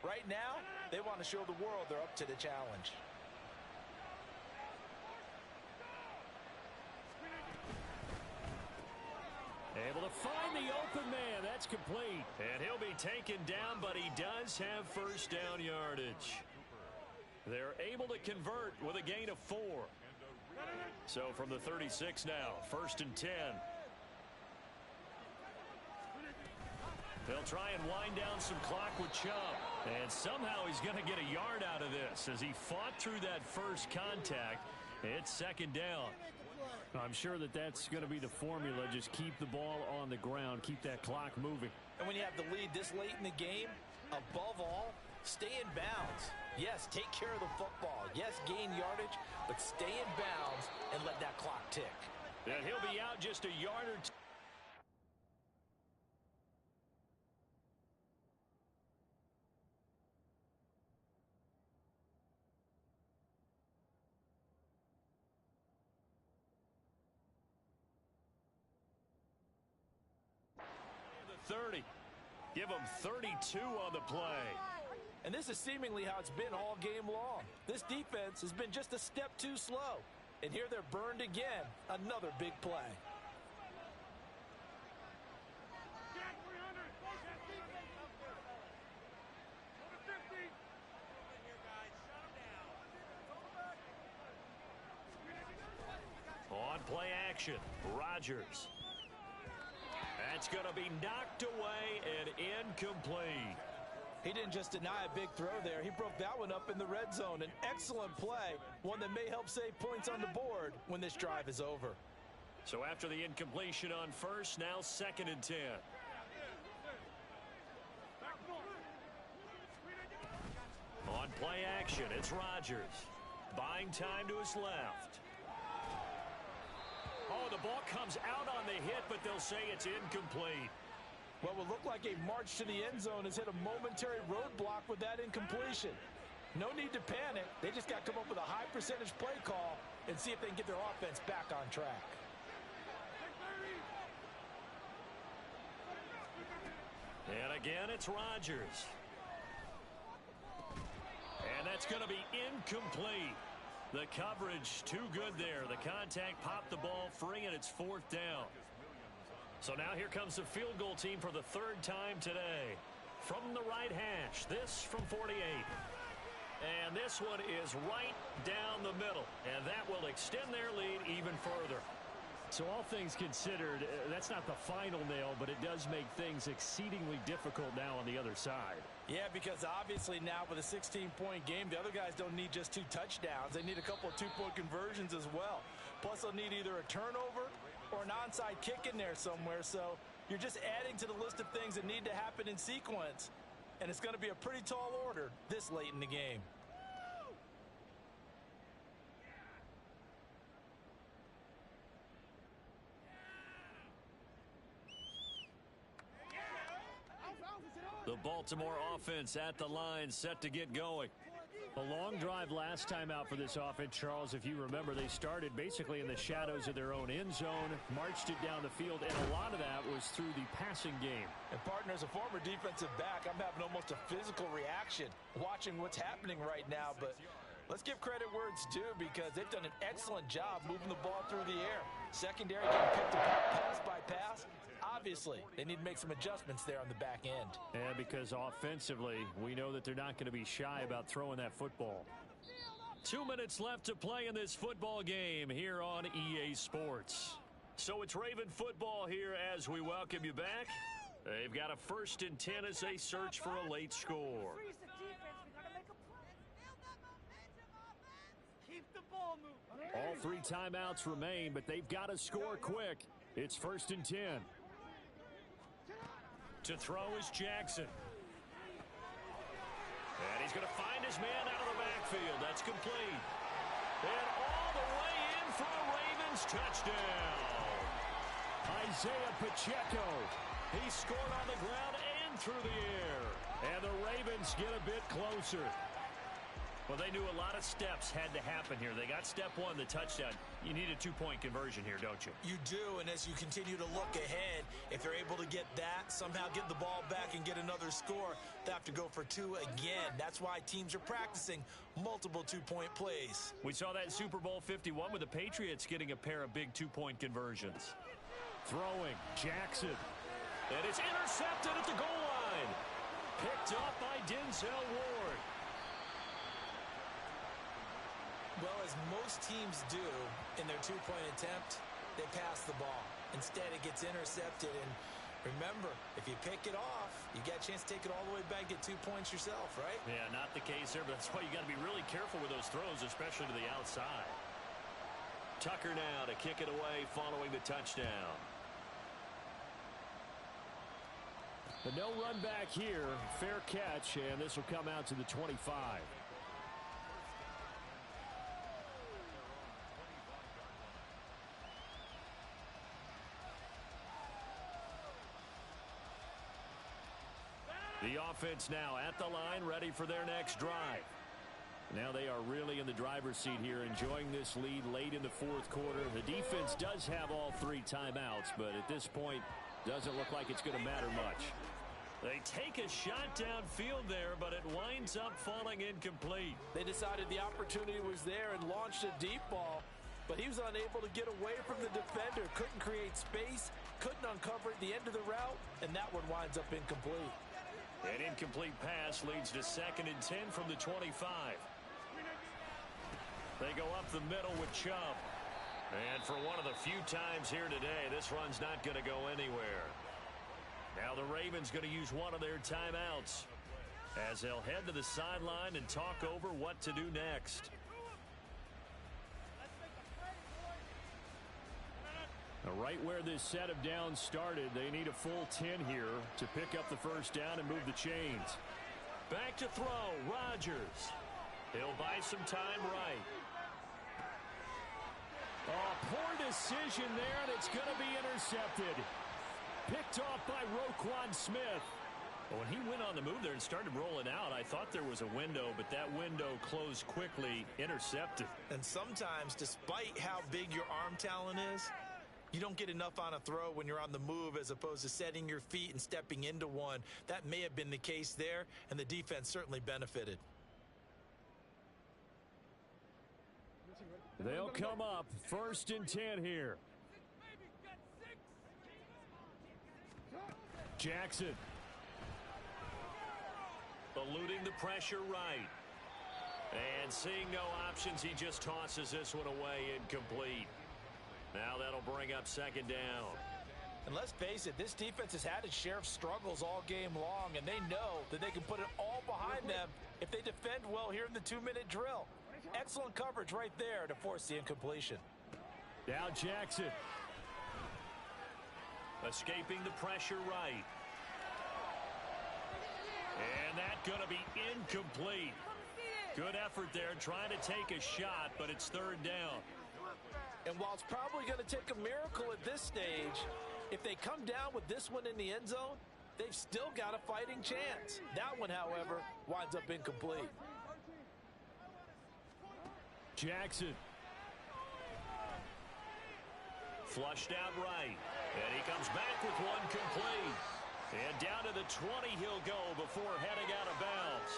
Right now, they want to show the world they're up to the challenge. Able to find the open man. That's complete. And he'll be taken down, but he does have first down yardage. They're able to convert with a gain of 4. So from the 36 now, 1st and 10. They'll try and wind down some clock with Chubb. And somehow he's going to get a yard out of this as he fought through that first contact. It's second down. I'm sure that that's going to be the formula. Just keep the ball on the ground. Keep that clock moving. And when you have the lead this late in the game, above all, stay in bounds. Yes, take care of the football. Yes, gain yardage, but stay in bounds and let that clock tick. And he'll be out just a yard or two. The 30. Give them 32 on the play. And this is seemingly how it's been all game long. This defense has been just a step too slow. And here they're burned again. Another big play. On play action, Rodgers. That's going to be knocked away and incomplete. He didn't just deny a big throw there. He broke that one up in the red zone. An excellent play, one that may help save points on the board when this drive is over. So after the incompletion on first, now 2nd and 10. On play action, it's Rodgers. Buying time to his left. Oh, the ball comes out on the hit, but they'll say it's incomplete. What would look like a march to the end zone has hit a momentary roadblock with that incompletion. No need to panic. They just got to come up with a high percentage play call and see if they can get their offense back on track. And again, it's Rodgers. And that's going to be incomplete. The coverage too good there. The contact popped the ball free, and it's 4th down. So now here comes the field goal team for the 3rd time today. From the right hash, this from 48. And this one is right down the middle. And that will extend their lead even further. So all things considered, that's not the final nail, but it does make things exceedingly difficult now on the other side. Yeah, because obviously now with a 16-point game, the other guys don't need just 2 touchdowns. They need a couple of 2-point conversions as well. Plus, they'll need either a turnover or an onside kick in there somewhere. So you're just adding to the list of things that need to happen in sequence. And it's going to be a pretty tall order this late in the game. The Baltimore offense at the line, set to get going. A long drive last time out for this offense, Charles. If you remember, they started basically in the shadows of their own end zone, marched it down the field, and a lot of that was through the passing game. And partner, as a former defensive back, I'm having almost a physical reaction watching what's happening right now. But let's give credit where it's due, because they've done an excellent job moving the ball through the air. Secondary getting picked apart pass by pass. Obviously, they need to make some adjustments there on the back end. And because offensively, we know that they're not going to be shy about throwing that football. 2 minutes left to play in this football game here on EA Sports. So it's Raven football here as we welcome you back. They've got a 1st and 10 as they search for a late score. Keep the ball All 3 timeouts remain, but they've got to score quick. It's 1st and 10. To throw is Jackson. And he's going to find his man out of the backfield. That's complete. And all the way in for a Ravens touchdown. Isaiah Pacheco. He scored on the ground and through the air. And the Ravens get a bit closer. Well, they knew a lot of steps had to happen here. They got step 1, the touchdown. You need a 2-point conversion here, don't you? You do, and as you continue to look ahead, if they're able to get that, somehow get the ball back and get another score, they have to go for 2 again. That's why teams are practicing multiple 2-point plays. We saw that in Super Bowl 51 with the Patriots getting a pair of big 2-point conversions. Throwing, Jackson. And it's intercepted at the goal line. Picked up by Denzel Ward. Well, as most teams do in their 2-point attempt, they pass the ball. Instead, it gets intercepted. And remember, if you pick it off, you got a chance to take it all the way back, get 2 points yourself, right? Yeah, not the case there, but that's why you got to be really careful with those throws, especially to the outside. Tucker now to kick it away following the touchdown. But no run back here. Fair catch, and this will come out to the 25. The offense now at the line, ready for their next drive. Now they are really in the driver's seat here, enjoying this lead late in the 4th quarter. The defense does have all 3 timeouts, but at this point, doesn't look like it's going to matter much. They take a shot downfield there, but it winds up falling incomplete. They decided the opportunity was there and launched a deep ball, but he was unable to get away from the defender. Couldn't create space, couldn't uncover at the end of the route, and that one winds up incomplete. An incomplete pass leads to 2nd and 10 from the 25. They go up the middle with Chubb. And for one of the few times here today, this run's not going to go anywhere. Now the Ravens going to use one of their timeouts as they'll head to the sideline and talk over what to do next. Right where this set of downs started, they need a full 10 here to pick up the 1st down and move the chains. Back to throw, Rodgers. He'll buy some time right. Oh, poor decision there, and it's going to be intercepted. Picked off by Roquan Smith. Well, when he went on the move there and started rolling out, I thought there was a window, but that window closed quickly, intercepted. And sometimes, despite how big your arm talent is, you don't get enough on a throw when you're on the move as opposed to setting your feet and stepping into one. That may have been the case there, and the defense certainly benefited. They'll come up 1st and 10 here. Jackson. Eluding the pressure right. And seeing no options, he just tosses this one away incomplete. Now that'll bring up 2nd down. And let's face it, this defense has had its share of struggles all game long, and they know that they can put it all behind them if they defend well here in the 2-minute drill. Excellent coverage right there to force the incompletion. Now Jackson. Escaping the pressure right. And that's going to be incomplete. Good effort there trying to take a shot, but it's 3rd down. And while it's probably going to take a miracle at this stage, if they come down with this one in the end zone, they've still got a fighting chance. That one, however, winds up incomplete. Jackson. Flushed out right. And he comes back with one complete. And down to the 20 he'll go before heading out of bounds.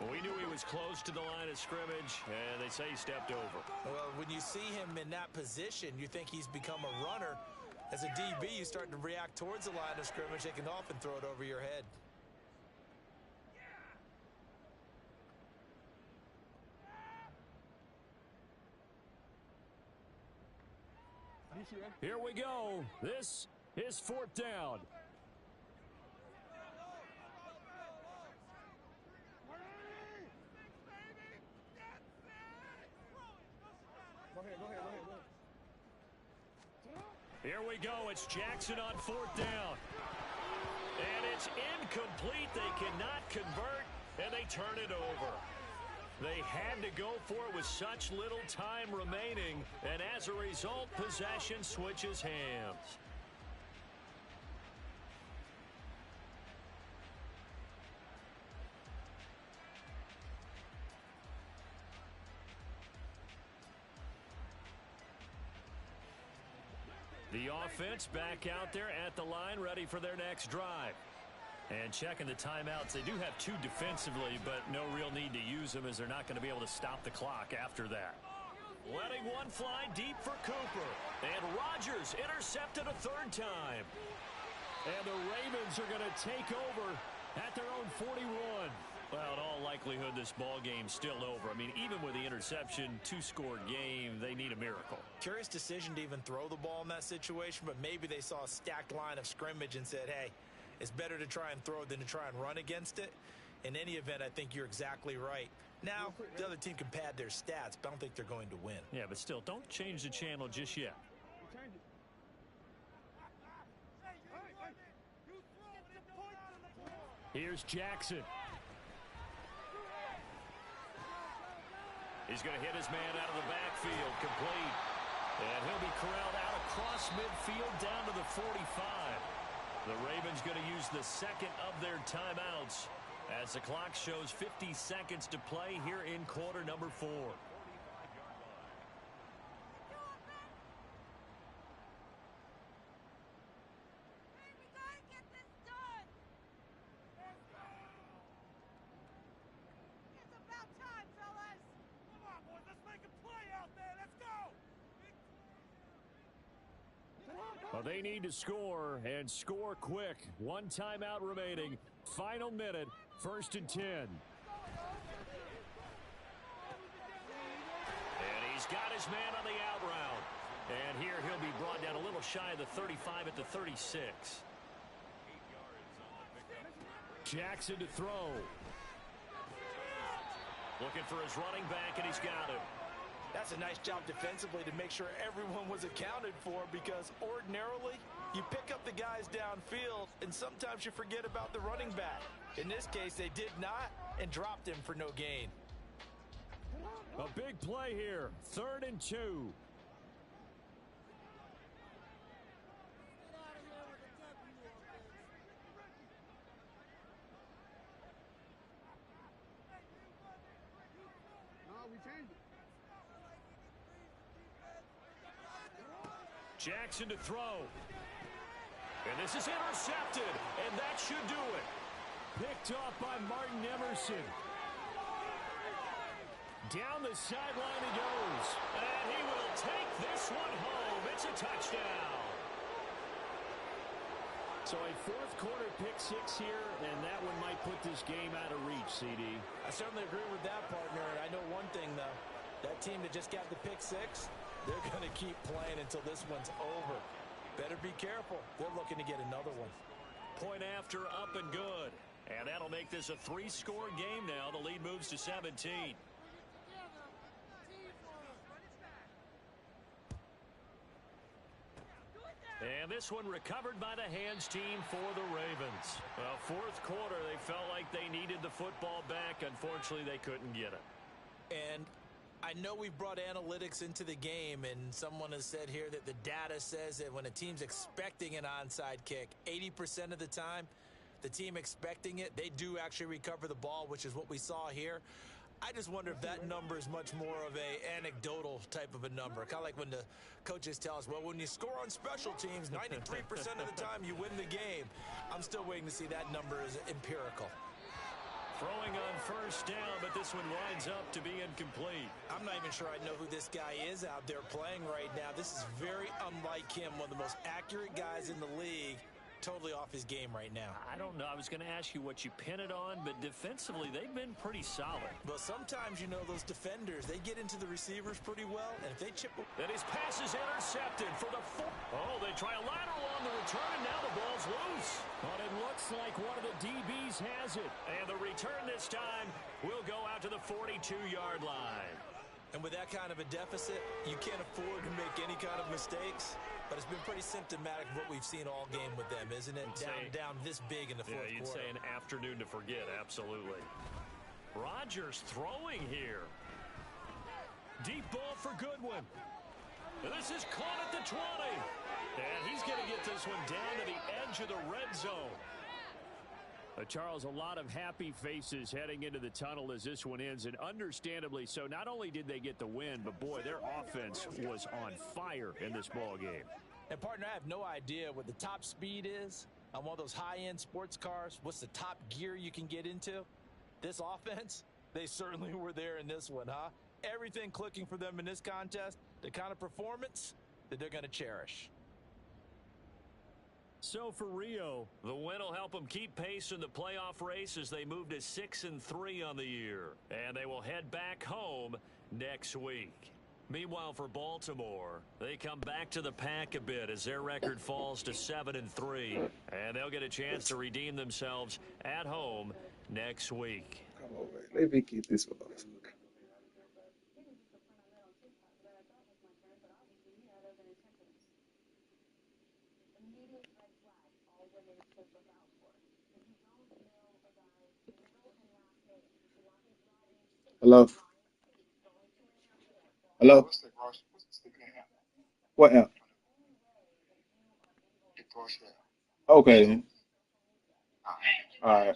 Well, we knew he was close to the line of scrimmage, and they say he stepped over. Well, when you see him in that position, you think he's become a runner. As a DB, you start to react towards the line of scrimmage. They can often throw it over your head. Here we go. This is 4th down. Here we go. It's Jackson on 4th down. And it's incomplete. They cannot convert, and they turn it over. They had to go for it with such little time remaining, and as a result, possession switches hands. The offense back out there at the line, ready for their next drive. And checking the timeouts, they do have 2 defensively, but no real need to use them as they're not going to be able to stop the clock after that. Letting one fly deep for Cooper. And Rodgers intercepted a 3rd time. And the Ravens are going to take over at their own 41. Well, in all likelihood, this ball game's still over. I mean, even with the interception, 2-score game, they need a miracle. Curious decision to even throw the ball in that situation, but maybe they saw a stacked line of scrimmage and said, hey, it's better to try and throw than to try and run against it. In any event, I think you're exactly right. Now, the other team can pad their stats, but I don't think they're going to win. Yeah, but still, don't change the channel just yet. Here's Jackson. He's going to hit his man out of the backfield, complete. And he'll be corralled out across midfield down to the 45. The Ravens going to use the 2nd of their timeouts as the clock shows 50 seconds to play here in quarter number 4. Well, they need to score, and score quick. 1 timeout remaining. Final minute, 1st and 10. And he's got his man on the out route. And here he'll be brought down a little shy of the 35 at the 36. Jackson to throw. Looking for his running back, and he's got him. That's a nice job defensively to make sure everyone was accounted for, because ordinarily you pick up the guys downfield and sometimes you forget about the running back. In this case, they did not and dropped him for no gain. A big play here. 3rd and 2. Jackson to throw. And this is intercepted, and that should do it. Picked off by Martin Emerson. Down the sideline he goes. And he will take this one home. It's a touchdown. So a 4th quarter pick 6 here, and that one might put this game out of reach, CD. I certainly agree with that, partner. And I know one thing, though. That team that just got the pick 6, they're going to keep playing until this one's over. Better be careful. They're looking to get another one. Point after, up and good. And that'll make this a 3-score game now. The lead moves to 17. And this one recovered by the hands team for the Ravens. Well, 4th quarter, they felt like they needed the football back. Unfortunately, they couldn't get it. And I know we've brought analytics into the game, and someone has said here that the data says that when a team's expecting an onside kick, 80% of the time, the team expecting it, they do actually recover the ball, which is what we saw here. I just wonder if that number is much more of a anecdotal type of a number. Kind of like when the coaches tell us, well, when you score on special teams, 93% of the time you win the game. I'm still waiting to see that number is empirical. Throwing on 1st down, but this one winds up to be incomplete. I'm not even sure I know who this guy is out there playing right now. This is very unlike him, one of the most accurate guys in the league. Totally off his game right now. I don't know. I was going to ask you what you pin it on, but defensively, they've been pretty solid. Well, sometimes, you know, those defenders, they get into the receivers pretty well, and if they chip... Then his pass is intercepted for the... Oh, they try a lateral on the return, and now the ball's loose. But it looks like one of the DBs has it. And the return this time will go out to the 42-yard line. And with that kind of a deficit, you can't afford to make any kind of mistakes. But it's been pretty symptomatic of what we've seen all game with them, isn't it? Down this big in the fourth quarter. Yeah, you'd say an afternoon to forget, absolutely. Rodgers throwing here. Deep ball for Goodwin. And this is caught at the 20. And he's going to get this one down to the edge of the red zone. Charles, a lot of happy faces heading into the tunnel as this one ends, and understandably so. Not only did they get the win, but boy, their offense was on fire in this ball game. And partner, I have no idea what the top speed is on one of those high-end sports cars. What's the top gear you can get into? This offense, they certainly were there in this one, huh? Everything clicking for them in this contest, the kind of performance that they're going to cherish. So for Rio, the win will help them keep pace in the playoff race as they move to 6-3 on the year. And they will head back home next week. Meanwhile, for Baltimore, they come back to the pack a bit as their record falls to 7-3. And they'll get a chance to redeem themselves at home next week. Come on, man. Let me get this one. Hello? Hello? What app? Okay, then. All right.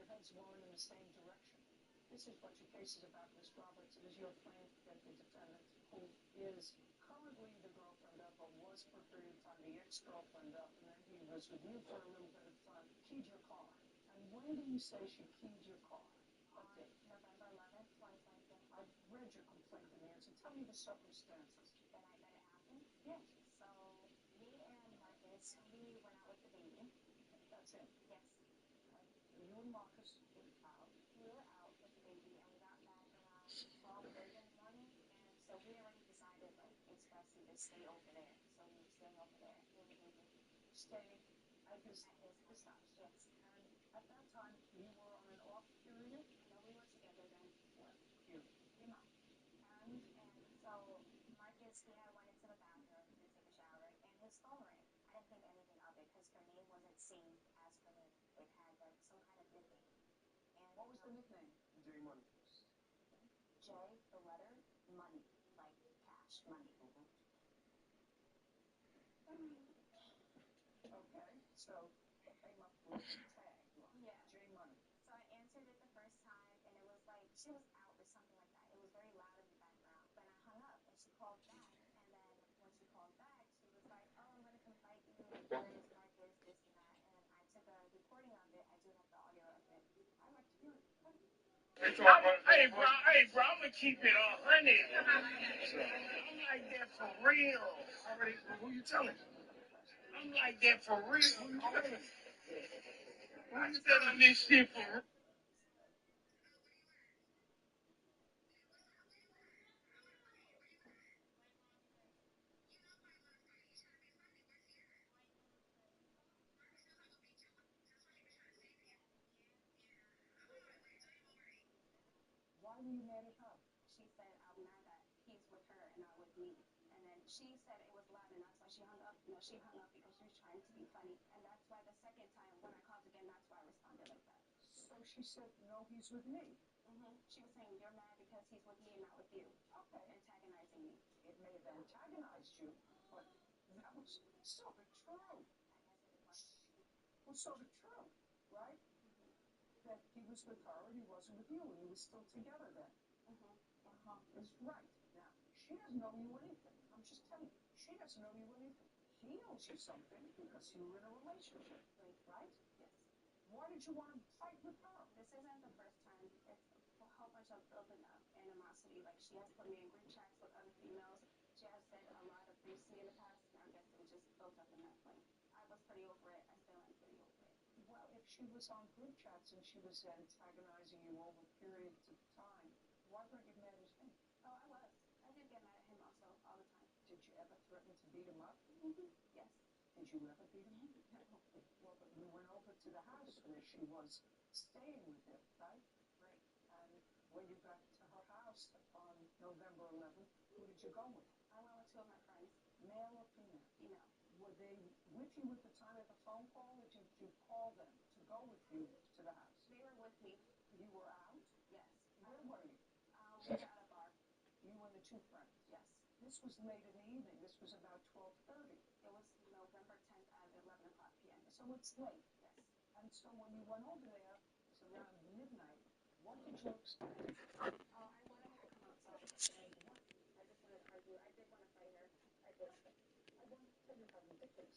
heads weren't in the same direction. This is what your case is about, Miss Roberts. It is your claim that the defendant, who is currently the girlfriend of, or was for a period of time the ex-girlfriend of, and then he was with you for a little bit of time, keyed your car. And when do you say she keyed your car? Okay. November 11th, 2022. I've read your complaint in there, so tell me the circumstances. The night that it happened? Yes. So, me and Marcus, we went out with the baby. That's it. Yes. You and Marcus were out. We were out with the baby, and we got back around 12:30 in the morning, and so we already decided, like, expressly to stay over there. So we were staying over there, me and the baby. Staying at his house. Yes. And at that time, you were on an off period? No, we were together then. What period? You know. And so Marcus, he had went into the bathroom to take a shower, and his phone rang. I didn't think anything of it because her name wasn't saved as for me. It had like some kind of nickname. And What was the nickname? J Money. J, the letter, money, like cash, money. Okay, so it came up with a tag. Yeah. J Money. So I answered it the first time, and it was like she was out or something like that. It was very loud in the background. Then I hung up, and she called back. And then when she called back, she was like, "Oh, I'm gonna come fight you. Where is Marcus? This and that." And I took a recording of it. I do have the audio of it. I like to hear it. Hey, bro, I'm gonna keep it 100. I'm like that for real. Already, who you telling? I'm like that for real. Who you telling? Who you telling this shit for real? Why were you mad at her? She said, "I'm mad that he's with her and not with me." And then she said it was loud, and that's why she hung up. No, she hung up because she was trying to be funny. And that's why the second time when I called again, that's why I responded like that. So she said, no, he's with me. She was saying, "You're mad because he's with me and not with you." Okay. Antagonizing me. It may have antagonized you, but that was sort of true. It was sort of true, right? That he was with her and he wasn't with you, and you were still together then. That's right. Now, she doesn't owe you anything. I'm just telling you, she doesn't owe you anything. He owes you something because you were in a relationship, right? Yes. Why did you want to fight with her? This isn't the first time. It's a whole bunch of building up animosity. Like, she has put me in group chats with other females. She has said a lot of things to me in the past, and I guess it was just built up in that point. I was pretty over it. I still am pretty over it. Well, if she was on group chats and she was antagonizing you over periods of time, why weren't you mad at him? Oh, I was. I did get mad at him also all the time. Did you ever threaten to beat him up? Yes. Did you ever beat him up? No. Well, but you went over to the house where she was staying with him, right? Right. And when you got to her house on November 11th, who did you go with? I went with two of my friends. Male or female? Female. Were they with you at the time of the phone call, or did you call them to go with you to the house? They were with me. You were out? Yes. Where were you? We were at a bar. You and the two friends? Yes. This was late in the evening. This was about 12:30. It was November 10th at 11 o'clock p.m. So it's late. Yes. And so when you went over there, it was around midnight, what did you expect? I wanted her to come outside. And I just wanted to argue. I did want to fight her. I did. I want to tell you how ridiculous